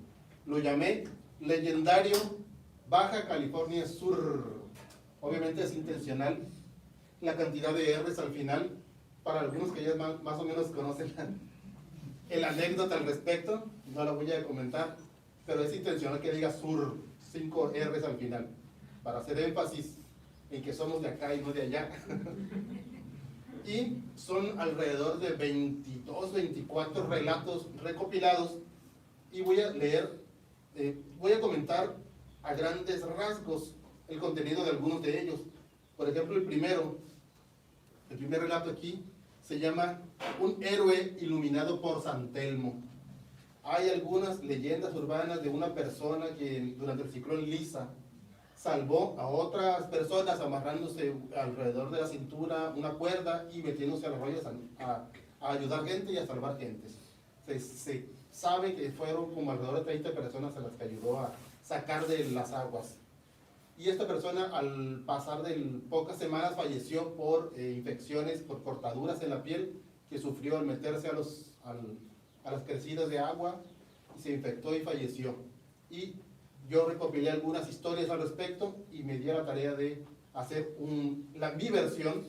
Lo llamé Legendario Baja California Sur. Obviamente es intencional la cantidad de R's al final, para algunos que ya más o menos conocen el anécdota al respecto, no la voy a comentar, pero es intencional que diga sur, 5 R's al final, para hacer énfasis en que somos de acá y no de allá. Y son alrededor de 22, 24 relatos recopilados y voy a leer, voy a comentar a grandes rasgos el contenido de algunos de ellos. Por ejemplo, el primer relato aquí se llama Un héroe iluminado por San Telmo. Hay algunas leyendas urbanas de una persona que durante el ciclón Lisa salvó a otras personas amarrándose alrededor de la cintura una cuerda y metiéndose a los rollos a ayudar gente y a salvar gente. Se sabe que fueron como alrededor de 30 personas a las que ayudó a sacar de las aguas. Y esta persona, al pasar de pocas semanas, falleció por infecciones, por cortaduras en la piel que sufrió al meterse a las crecidas de agua, y se infectó y falleció. Y yo recopilé algunas historias al respecto y me di a la tarea de hacer mi versión.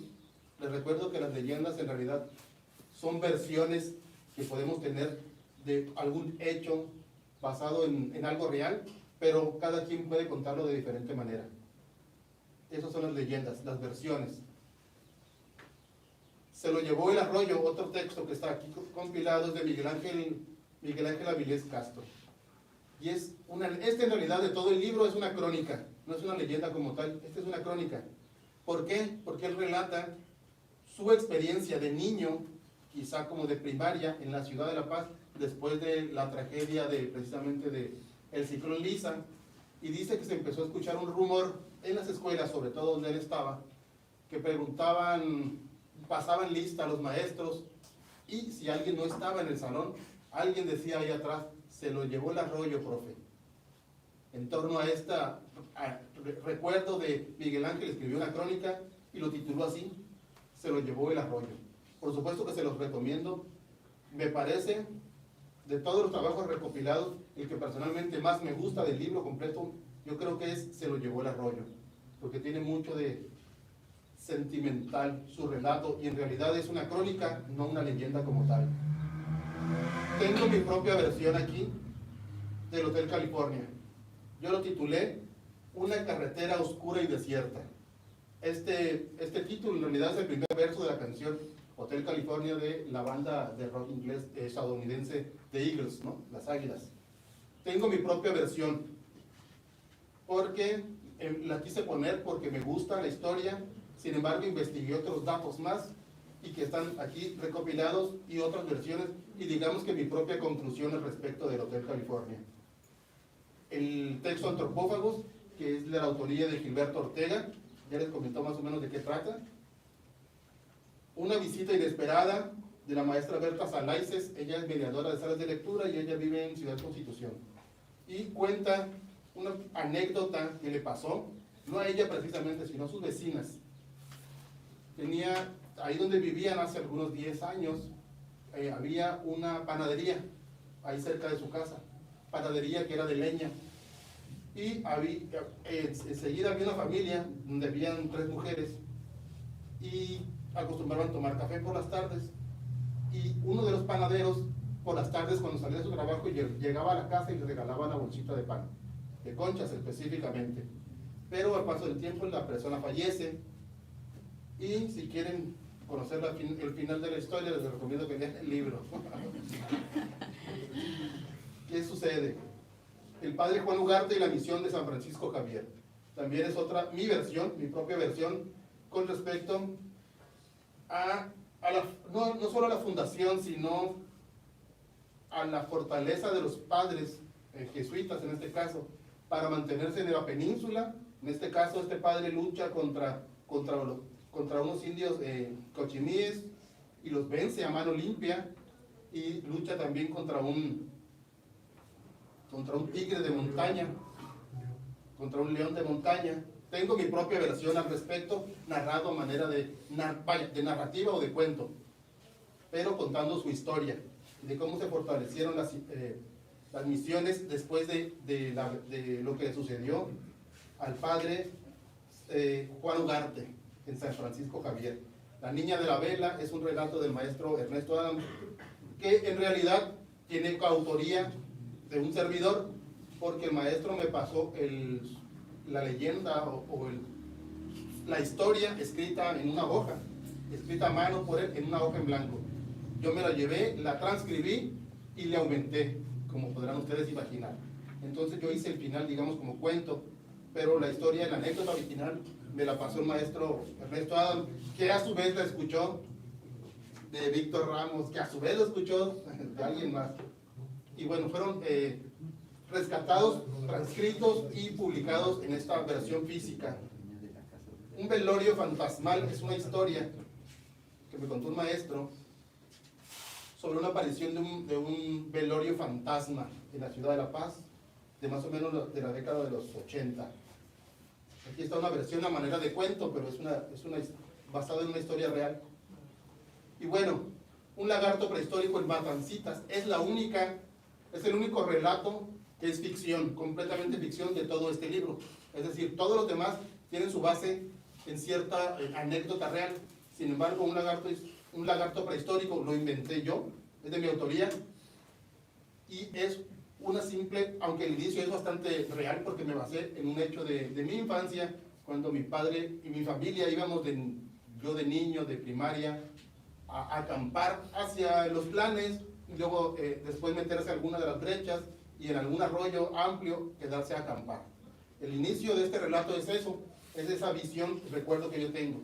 Les recuerdo que las leyendas en realidad son versiones que podemos tener de algún hecho basado en algo real, pero cada quien puede contarlo de diferente manera. Esas son las leyendas, las versiones. Se lo llevó el arroyo, otro texto que está aquí compilado es de Miguel Ángel Avilés Castro. Y en realidad de todo el libro es una crónica, no es una leyenda como tal, esta es una crónica. ¿Por qué? Porque él relata su experiencia de niño, quizá como de primaria, en la ciudad de La Paz, después de la tragedia precisamente del ciclón Lisa, y dice que se empezó a escuchar un rumor en las escuelas, sobre todo donde él estaba, que pasaban lista a los maestros, y si alguien no estaba en el salón, alguien decía ahí atrás, se lo llevó el arroyo, profe. En torno a recuerdo de Miguel Ángel, escribió una crónica y lo tituló así, se lo llevó el arroyo. Por supuesto que se los recomiendo. Me parece, de todos los trabajos recopilados, el que personalmente más me gusta del libro completo, yo creo que se lo llevó el arroyo, porque tiene mucho de sentimental su relato, y en realidad es una crónica, no una leyenda como tal. Tengo mi propia versión aquí del Hotel California. Yo lo titulé Una carretera oscura y desierta. Este título en realidad es el primer verso de la canción Hotel California de la banda de rock inglés estadounidense The Eagles, ¿no? Las Águilas. Tengo mi propia versión, porque la quise poner porque me gusta la historia. Sin embargo, investigué otros datos más y que están aquí recopilados y otras versiones, y digamos que mi propia conclusión al respecto del Hotel California. El texto Antropófagos, que es de la autoría de Gilberto Ortega, ya les comentó más o menos de qué trata. Una visita inesperada de la maestra Berta Salaices. Ella es mediadora de salas de lectura y ella vive en Ciudad Constitución. Y cuenta una anécdota que le pasó, no a ella precisamente, sino a sus vecinas. Tenía, ahí donde vivían hace algunos 10 años, había una panadería, ahí cerca de su casa, panadería que era de leña. Y enseguida había una familia donde habían 3 mujeres y acostumbraban a tomar café por las tardes. Y uno de los panaderos, por las tardes, cuando salía de su trabajo, llegaba a la casa y le regalaba una bolsita de pan, de conchas específicamente. Pero al paso del tiempo la persona fallece, y si quieren conocer el final de la historia, les recomiendo que lean el libro. ¿Qué sucede? El padre Juan Ugarte y la misión de San Francisco Javier. También es mi versión, mi propia versión, con respecto no solo a la fundación, sino a la fortaleza de los padres jesuitas, en este caso, para mantenerse en la península. En este caso, este padre lucha contra unos indios cochimíes y los vence a mano limpia, y lucha también contra un tigre de montaña, contra un león de montaña. Tengo mi propia versión al respecto, narrado a manera de narrativa o de cuento, pero contando su historia, de cómo se fortalecieron las misiones después de lo que le sucedió al padre Juan Ugarte en San Francisco Javier. La niña de la vela es un relato del maestro Ernesto Adams, que en realidad tiene coautoría de un servidor, porque el maestro me pasó la leyenda la historia escrita en una hoja, escrita a mano por él en una hoja en blanco. Yo me la llevé, la transcribí y le aumenté, como podrán ustedes imaginar. Entonces yo hice el final, digamos, como cuento, pero la historia, la anécdota original, me la pasó el maestro Ernesto Adams, que a su vez la escuchó de Víctor Ramos, que a su vez lo escuchó de alguien más. Y bueno, fueron rescatados, transcritos y publicados en esta versión física. Un velorio fantasmal es una historia que me contó un maestro sobre una aparición de un velorio fantasma en la ciudad de La Paz, de más o menos de la década de los 80. Aquí está una versión a manera de cuento, pero es basada en una historia real. Y bueno, un lagarto prehistórico en Matancitas es el único relato que es ficción, completamente ficción de todo este libro. Es decir, todos los demás tienen su base en cierta anécdota real. Sin embargo, un lagarto prehistórico lo inventé yo, es de mi autoría, y es una simple, aunque el inicio es bastante real porque me basé en un hecho de mi infancia, cuando mi padre y mi familia íbamos yo de niño, de primaria, a acampar hacia los planes, y luego después meterse a alguna de las brechas y en algún arroyo amplio quedarse a acampar. El inicio de este relato es eso, es esa visión, recuerdo que yo tengo.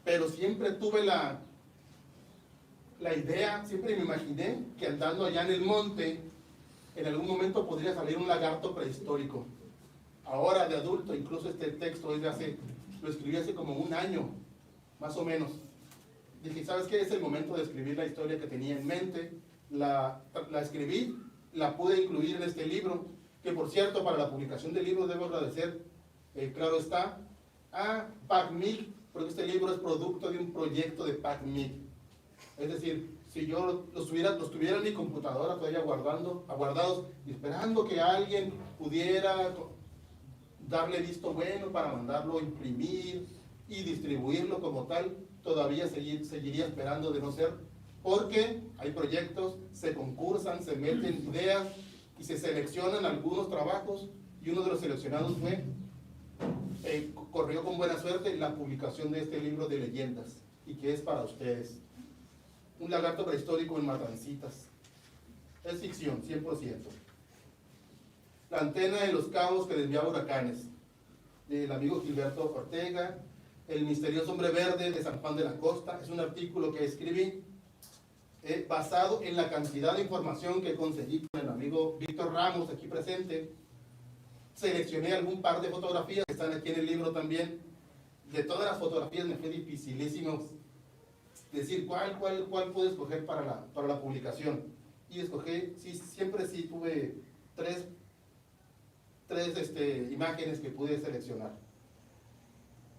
Pero siempre tuve la idea, siempre me imaginé que andando allá en el monte, en algún momento podría salir un lagarto prehistórico. Ahora de adulto, incluso este texto lo escribí hace como un año, más o menos. Dije, ¿sabes qué? Es el momento de escribir la historia que tenía en mente. La escribí, la pude incluir en este libro, que por cierto, para la publicación del libro debo agradecer, claro está, a PACMIC, porque este libro es producto de un proyecto de PACMIC. Es decir, si yo los tuviera en mi computadora todavía aguardados y esperando que alguien pudiera darle visto bueno para mandarlo a imprimir y distribuirlo como tal, todavía seguiría esperando de no ser, porque hay proyectos, se concursan, se meten ideas y se seleccionan algunos trabajos, y uno de los seleccionados fue corrió con buena suerte la publicación de este libro de leyendas, y que es para ustedes. Un lagarto prehistórico en Matancitas. Es ficción, 100%. La antena de los cabos que desviaba huracanes, del amigo Gilberto Ortega. El misterioso hombre verde de San Juan de la Costa. Es un artículo que escribí basado en la cantidad de información que conseguí con el amigo Víctor Ramos, aquí presente. Seleccioné algún par de fotografías que están aquí en el libro también. De todas las fotografías me fue dificilísimo decir cuál puedo escoger para la publicación. Y escogí, siempre tuve tres imágenes que pude seleccionar.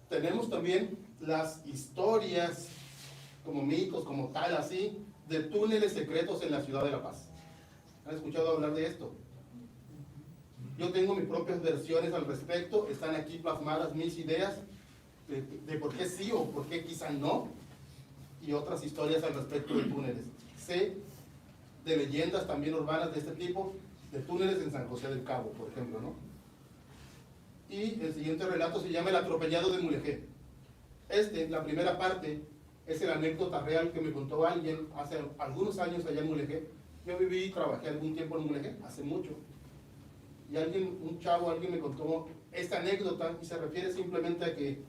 Tenemos también las historias, como mitos, como tal, así, de túneles secretos en la ciudad de La Paz. ¿Han escuchado hablar de esto? Yo tengo mis propias versiones al respecto, están aquí plasmadas mis ideas de por qué sí o por qué quizá no, y otras historias al respecto de túneles. Sé de leyendas también urbanas de este tipo, de túneles en San José del Cabo, por ejemplo, ¿no? Y el siguiente relato se llama El atropellado de Mulegé. La primera parte, es la anécdota real que me contó alguien hace algunos años allá en Mulegé. Yo viví y trabajé algún tiempo en Mulegé, hace mucho. Y alguien me contó esta anécdota, y se refiere simplemente a que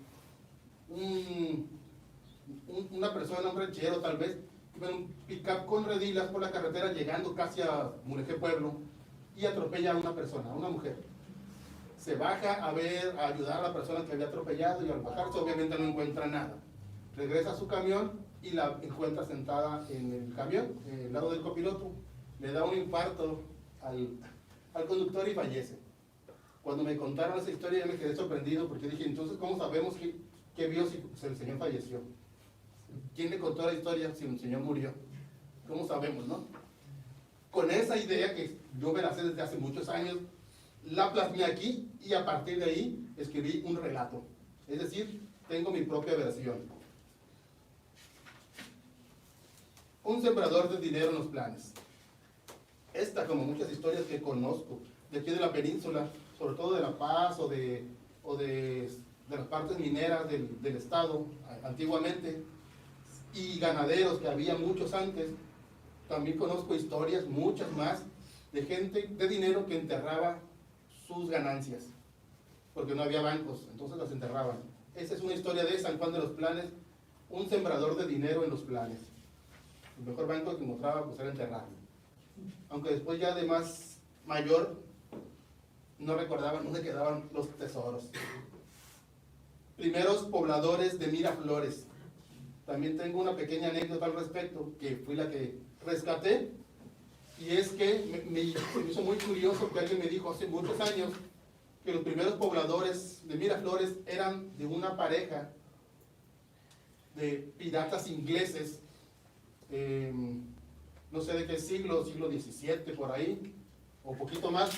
una persona, un ranchero tal vez, iba en un pick-up con redilas por la carretera llegando casi a Mulegé Pueblo, y atropella a una persona, a una mujer. Se baja a ayudar a la persona que había atropellado, y al bajarse obviamente no encuentra nada. Regresa a su camión y la encuentra sentada en el camión, al lado del copiloto. Le da un infarto al conductor y fallece. Cuando me contaron esa historia ya me quedé sorprendido, porque dije, entonces ¿cómo sabemos qué vio si el señor falleció? ¿Quién le contó la historia si el señor murió? ¿Cómo sabemos, no? Con esa idea que yo me la sé desde hace muchos años, la plasmé aquí, y a partir de ahí escribí un relato. Es decir, tengo mi propia versión. Un sembrador de dinero en los planes. Esta, como muchas historias que conozco de aquí de la península, sobre todo de La Paz o de las partes mineras del estado antiguamente, y ganaderos que había muchos antes, también conozco historias, muchas más, de gente de dinero que enterraba sus ganancias, porque no había bancos, entonces las enterraban. Esa es una historia de San Juan de los Planes, un sembrador de dinero en los planes. El mejor banco que encontraba pues era enterrarlo. Aunque después ya de más mayor, no recordaban dónde quedaban los tesoros. Primeros pobladores de Miraflores. También tengo una pequeña anécdota al respecto, que fui la que rescaté, y es que me hizo muy curioso que alguien me dijo hace muchos años que los primeros pobladores de Miraflores eran de una pareja de piratas ingleses, no sé de qué siglo XVII por ahí, o poquito más,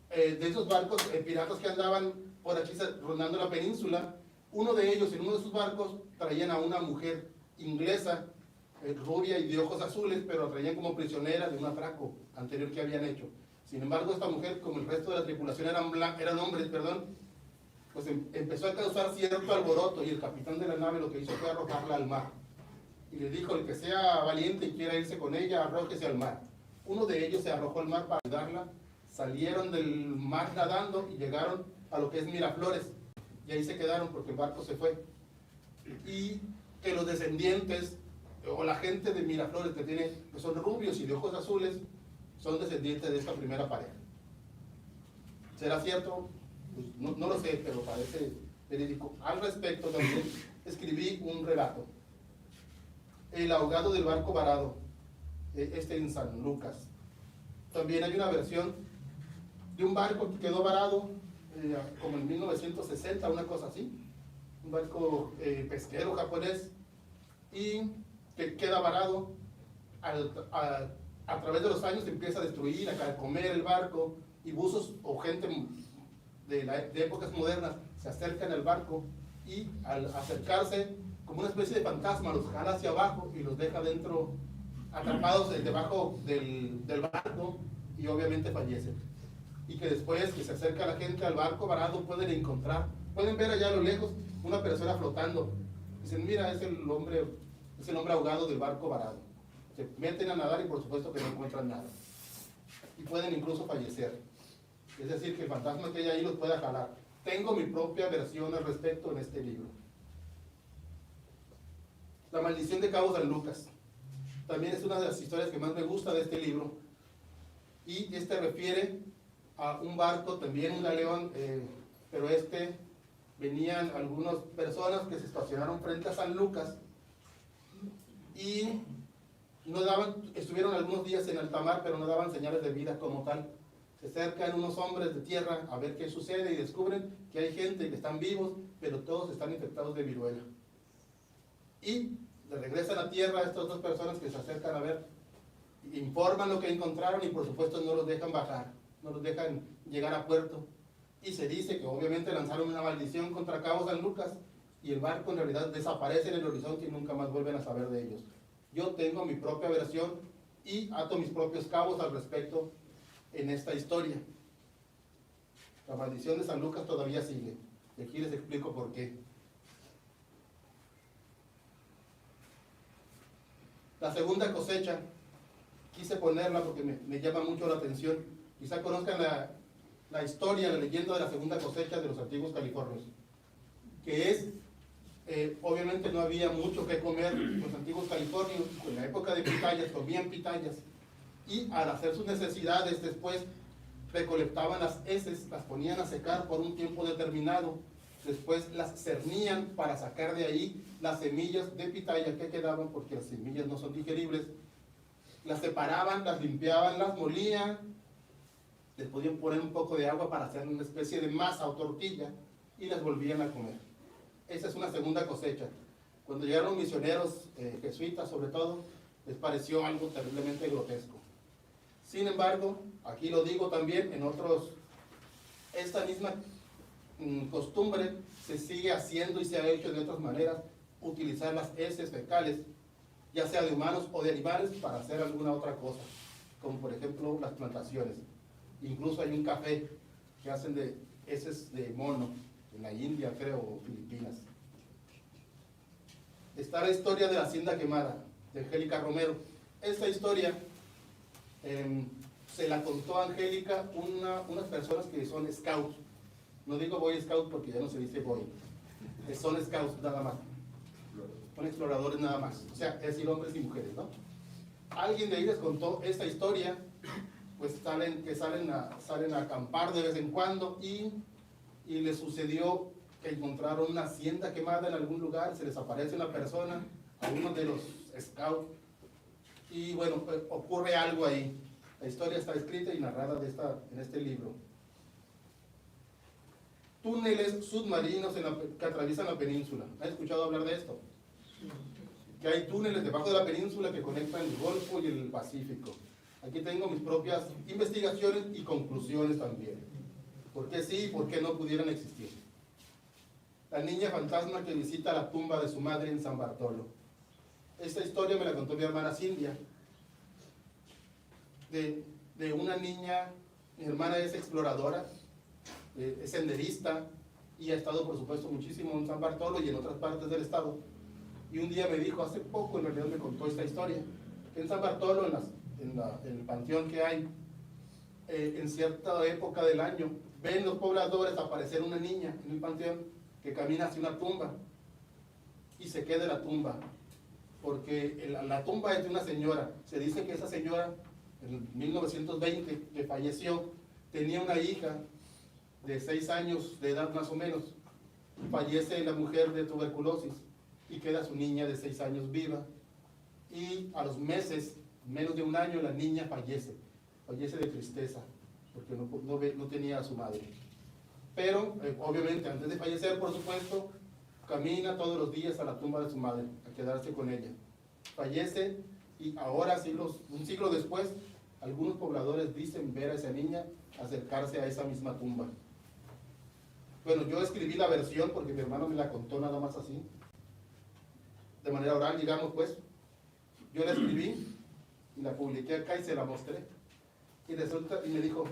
de esos barcos piratas que andaban por aquí rondando la península. Uno de ellos, en uno de sus barcos, traían a una mujer inglesa, rubia y de ojos azules, pero la traían como prisionera de un atraco anterior que habían hecho. Sin embargo, esta mujer, como el resto de la tripulación eran hombres, pues empezó a causar cierto alboroto, y el capitán de la nave lo que hizo fue arrojarla al mar. Y le dijo, el que sea valiente y quiera irse con ella, arrójese al mar. Uno de ellos se arrojó al mar para ayudarla, salieron del mar nadando y llegaron a lo que es Miraflores, y ahí se quedaron porque el barco se fue. Y que los descendientes, o la gente de Miraflores que son rubios y de ojos azules, son descendientes de esta primera pareja. ¿Será cierto? Pues no lo sé, pero parece verídico. Al respecto también escribí un relato. El ahogado del barco varado, en San Lucas. También hay una versión de un barco que quedó varado como en 1960, una cosa así, un barco pesquero japonés, y que queda varado. A través de los años se empieza a destruir, a comer el barco, y buzos o gente de épocas modernas se acercan al barco, y al acercarse, como una especie de fantasma, los jala hacia abajo y los deja dentro, atrapados debajo del barco, y obviamente fallecen. Y que después que se acerca la gente al barco varado pueden encontrar Pueden ver allá a lo lejos una persona flotando. Dicen, mira, es el hombre ahogado del barco varado. Se meten a nadar y por supuesto que no encuentran nada. Y pueden incluso fallecer. Es decir, que el fantasma que hay ahí los pueda jalar. Tengo mi propia versión al respecto en este libro. La maldición de Cabo San Lucas. También es una de las historias que más me gusta de este libro. Y este refiere a un barco, también un galeón, pero venían algunas personas que se estacionaron frente a San Lucas y estuvieron algunos días en alta mar, pero no daban señales de vida como tal. Se acercan unos hombres de tierra a ver qué sucede y descubren que hay gente que están vivos, pero todos están infectados de viruela. Y le regresan a tierra a estas dos personas que se acercan a ver, informan lo que encontraron y por supuesto no los dejan bajar, no los dejan llegar a puerto. Y se dice que obviamente lanzaron una maldición contra Cabo San Lucas y el barco en realidad desaparece en el horizonte y nunca más vuelven a saber de ellos. Yo tengo mi propia versión y ato mis propios cabos al respecto en esta historia. La maldición de San Lucas todavía sigue. Y aquí les explico por qué. La segunda cosecha, quise ponerla porque me llama mucho la atención. Quizá conozcan la historia, la leyenda de la segunda cosecha de los antiguos californios, que es, obviamente no había mucho que comer los antiguos californios, en la época de pitayas comían pitayas, y al hacer sus necesidades después recolectaban las heces, las ponían a secar por un tiempo determinado, después las cernían para sacar de ahí las semillas de pitaya que quedaban, porque las semillas no son digeribles, las separaban, las limpiaban, las molían, les podían poner un poco de agua para hacer una especie de masa o tortilla y las volvían a comer. Esa es una segunda cosecha. Cuando llegaron misioneros jesuitas sobre todo, les pareció algo terriblemente grotesco. Sin embargo, aquí lo digo también, en otros, esta misma costumbre se sigue haciendo y se ha hecho de otras maneras, utilizar las heces fecales, ya sea de humanos o de animales, para hacer alguna otra cosa, como por ejemplo las plantaciones. Incluso hay un café que hacen de heces de mono, en la India creo, o Filipinas. Está la historia de la hacienda quemada, de Angélica Romero. Esta historia se la contó a Angélica unas personas que son scouts. No digo boy scout porque ya no se dice boy. Son scouts nada más. Son exploradores nada más. O sea, es decir, hombres y mujeres, ¿no? Alguien de ahí les contó esta historia, pues salen a acampar de vez en cuando y les sucedió que encontraron una hacienda quemada en algún lugar, se les aparece una persona, a uno de los scouts, y bueno, pues, ocurre algo ahí. La historia está escrita y narrada en este libro. Túneles submarinos que atraviesan la península. ¿Han escuchado hablar de esto? Que hay túneles debajo de la península que conectan el Golfo y el Pacífico. Aquí tengo mis propias investigaciones y conclusiones también. ¿Por qué sí y por qué no pudieran existir? La niña fantasma que visita la tumba de su madre en San Bartolo. Esta historia me la contó mi hermana Cindia. De una niña, mi hermana es exploradora, es senderista y ha estado por supuesto muchísimo en San Bartolo y en otras partes del estado. Y un día me dijo, hace poco en realidad me contó esta historia, que en San Bartolo, en el panteón que hay, en cierta época del año, ven los pobladores aparecer una niña en el panteón que camina hacia una tumba y se queda en la tumba, porque la tumba es de una señora. Se dice que esa señora, en 1920, que falleció, tenía una hija de 6 años de edad más o menos. Fallece la mujer de tuberculosis y queda su niña de 6 años viva. Y a los meses, menos de un año, la niña fallece de tristeza, porque no tenía a su madre. Pero, obviamente, antes de fallecer, por supuesto, camina todos los días a la tumba de su madre, a quedarse con ella. Fallece y ahora, un siglo después, algunos pobladores dicen ver a esa niña acercarse a esa misma tumba. Bueno, yo escribí la versión porque mi hermano me la contó nada más así, de manera oral, digamos, pues. Yo la escribí y la publiqué acá y se la mostré. Y me dijo,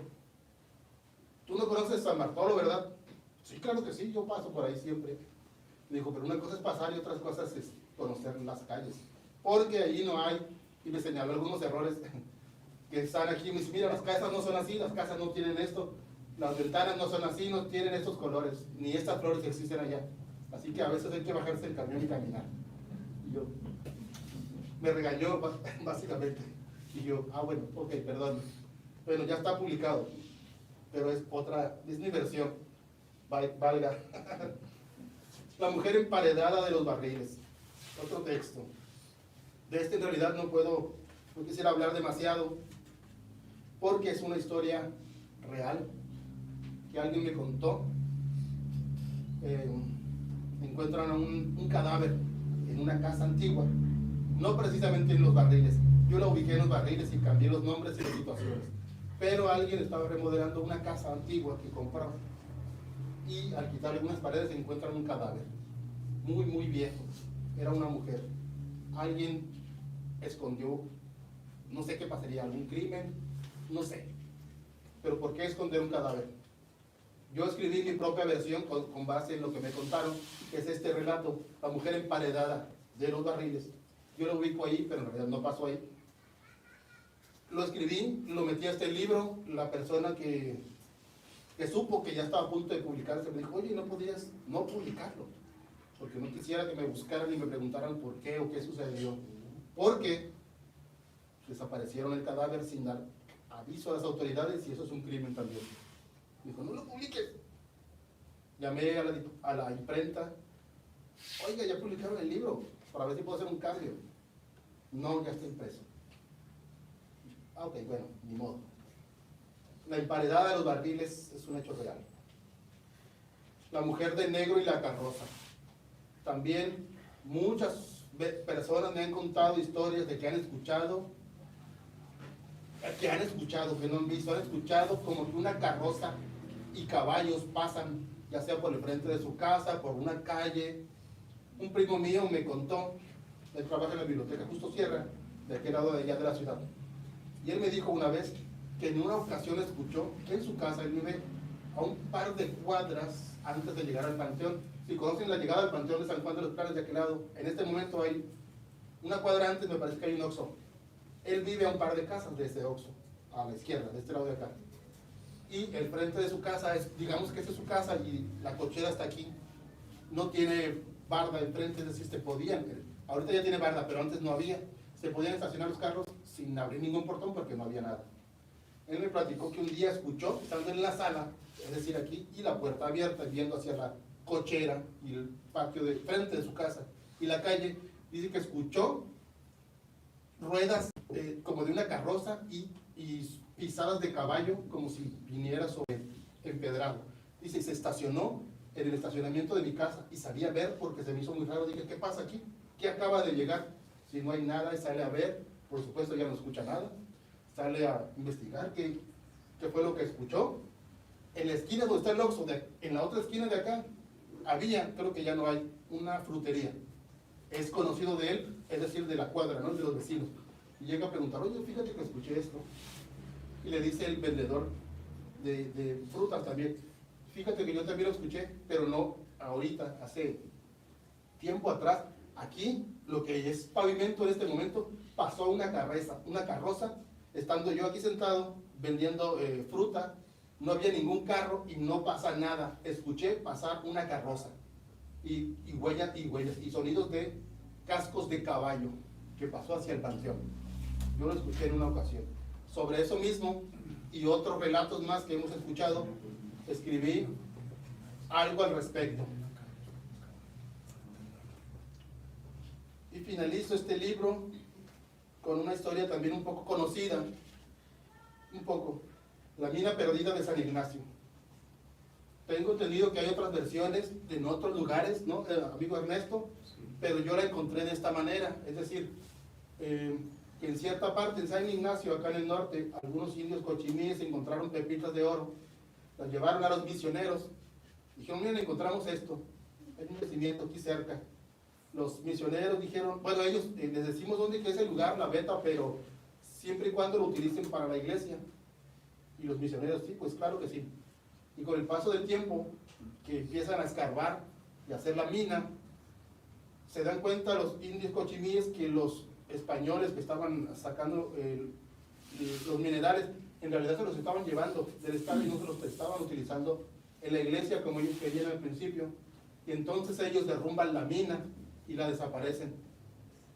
tú no conoces San Bartolo, ¿verdad? Sí, claro que sí, yo paso por ahí siempre. Me dijo, pero una cosa es pasar y otras cosas es conocer las calles. Porque ahí no hay, y me señaló algunos errores que están aquí. Me dice, mira, las casas no son así, las casas no tienen esto, las ventanas no son así, no tienen estos colores, ni estas flores que existen allá. Así que a veces hay que bajarse del camión y caminar. Y yo, me regañó básicamente. Y yo, bueno, ok, perdón. Bueno, ya está publicado, pero es mi versión, valga. La mujer emparedada de los barriles. Otro texto. De este en realidad no quisiera hablar demasiado, porque es una historia real que alguien me contó. Encuentran un cadáver en una casa antigua, no precisamente en los barriles. Yo la ubiqué en los barriles y cambié los nombres y las situaciones. Pero alguien estaba remodelando una casa antigua que compró, y al quitarle algunas paredes encuentran un cadáver muy, muy viejo. Era una mujer. Alguien escondió, no sé qué pasaría, algún crimen, no sé. Pero ¿por qué esconder un cadáver? Yo escribí mi propia versión con base en lo que me contaron, que es este relato, la mujer emparedada de los barriles. Yo lo ubico ahí, pero en realidad no pasó ahí. Lo escribí, lo metí a este libro. La persona que supo que ya estaba a punto de publicarse me dijo, oye, ¿no podrías no publicarlo? Porque no quisiera que me buscaran y me preguntaran por qué o qué sucedió. Porque desaparecieron el cadáver sin dar aviso a las autoridades y eso es un crimen también. Dijo, no lo publiques. Llamé a la imprenta, oiga, ya publicaron el libro, para ver si puedo hacer un cambio. No, ya está impreso. Ok, bueno, ni modo. La emparedada de los barriles es un hecho real. La mujer de negro y la carroza. También muchas personas me han contado historias de que han escuchado, que no han visto, han escuchado como que una carroza y caballos pasan, ya sea por el frente de su casa, por una calle. Un primo mío me contó, él trabaja en la biblioteca Justo Sierra, de aquel lado de allá de la ciudad. Y él me dijo una vez que en una ocasión escuchó que en su casa, él vive a un par de cuadras antes de llegar al panteón. Si conocen la llegada al panteón de San Juan de los Planes de aquel lado, en este momento hay una cuadra antes, me parece que hay un Oxxo. Él vive a un par de casas de ese Oxxo, a la izquierda, de este lado de acá. Y el frente de su casa digamos que esa es su casa y la cochera está aquí. No tiene barda enfrente, es decir, ahorita ya tiene barda, pero antes no había. Se podían estacionar los carros sin abrir ningún portón porque no había nada. Él me platicó que un día escuchó, estando en la sala, es decir, aquí, y la puerta abierta, viendo hacia la cochera y el patio de frente de su casa y la calle, dice que escuchó ruedas como de una carroza y pisadas de caballo como si viniera sobre empedrado. Dice, se estacionó en el estacionamiento de mi casa y salí a ver porque se me hizo muy raro. Dije, ¿qué pasa aquí? ¿Qué acaba de llegar? Si no hay nada, y sale a ver, por supuesto ya no escucha nada, sale a investigar qué fue lo que escuchó. En la esquina donde está el Oxxo, en la otra esquina de acá, había, creo que ya no hay, una frutería. Es conocido de él, es decir, de la cuadra, ¿no? De los vecinos. Y llega a preguntar, oye, fíjate que escuché esto. Y le dice el vendedor de frutas también, fíjate que yo también lo escuché, pero no ahorita, hace tiempo atrás. Aquí, lo que es pavimento en este momento, pasó una carroza, estando yo aquí sentado vendiendo fruta, no había ningún carro y no pasa nada. Escuché pasar una carroza y huellas y sonidos de cascos de caballo que pasó hacia el panteón. Yo lo escuché en una ocasión. Sobre eso mismo y otros relatos más que hemos escuchado, escribí algo al respecto. Y finalizo este libro con una historia también un poco conocida, la mina perdida de San Ignacio. Tengo entendido que hay otras versiones en otros lugares, ¿no, amigo Ernesto? Pero yo la encontré de esta manera, es decir, que en cierta parte en San Ignacio, acá en el norte, algunos indios cochimíes encontraron pepitas de oro, las llevaron a los misioneros, dijeron, miren, encontramos esto, hay un yacimiento aquí cerca. Los misioneros dijeron, bueno, ellos les decimos dónde es el lugar, la beta, pero siempre y cuando lo utilicen para la iglesia. Y los misioneros, sí, pues claro que sí. Y con el paso del tiempo, que empiezan a escarbar y a hacer la mina, se dan cuenta los indios cochimíes que los españoles que estaban sacando los minerales, en realidad se los estaban llevando del estado y no se los estaban utilizando en la iglesia como ellos querían al principio. Y entonces ellos derrumban la mina y la desaparecen.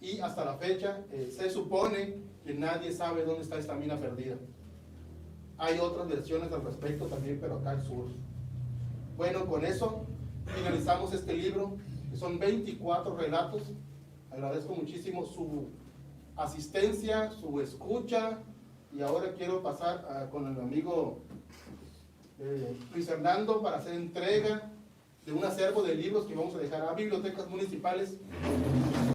Y hasta la fecha se supone que nadie sabe dónde está esta mina perdida. Hay otras versiones al respecto también, pero acá al sur. Bueno, con eso finalizamos este libro, que son 24 relatos. Agradezco muchísimo su asistencia, su escucha, y ahora quiero pasar con el amigo Luis Fernando para hacer entrega de un acervo de libros que vamos a dejar a bibliotecas municipales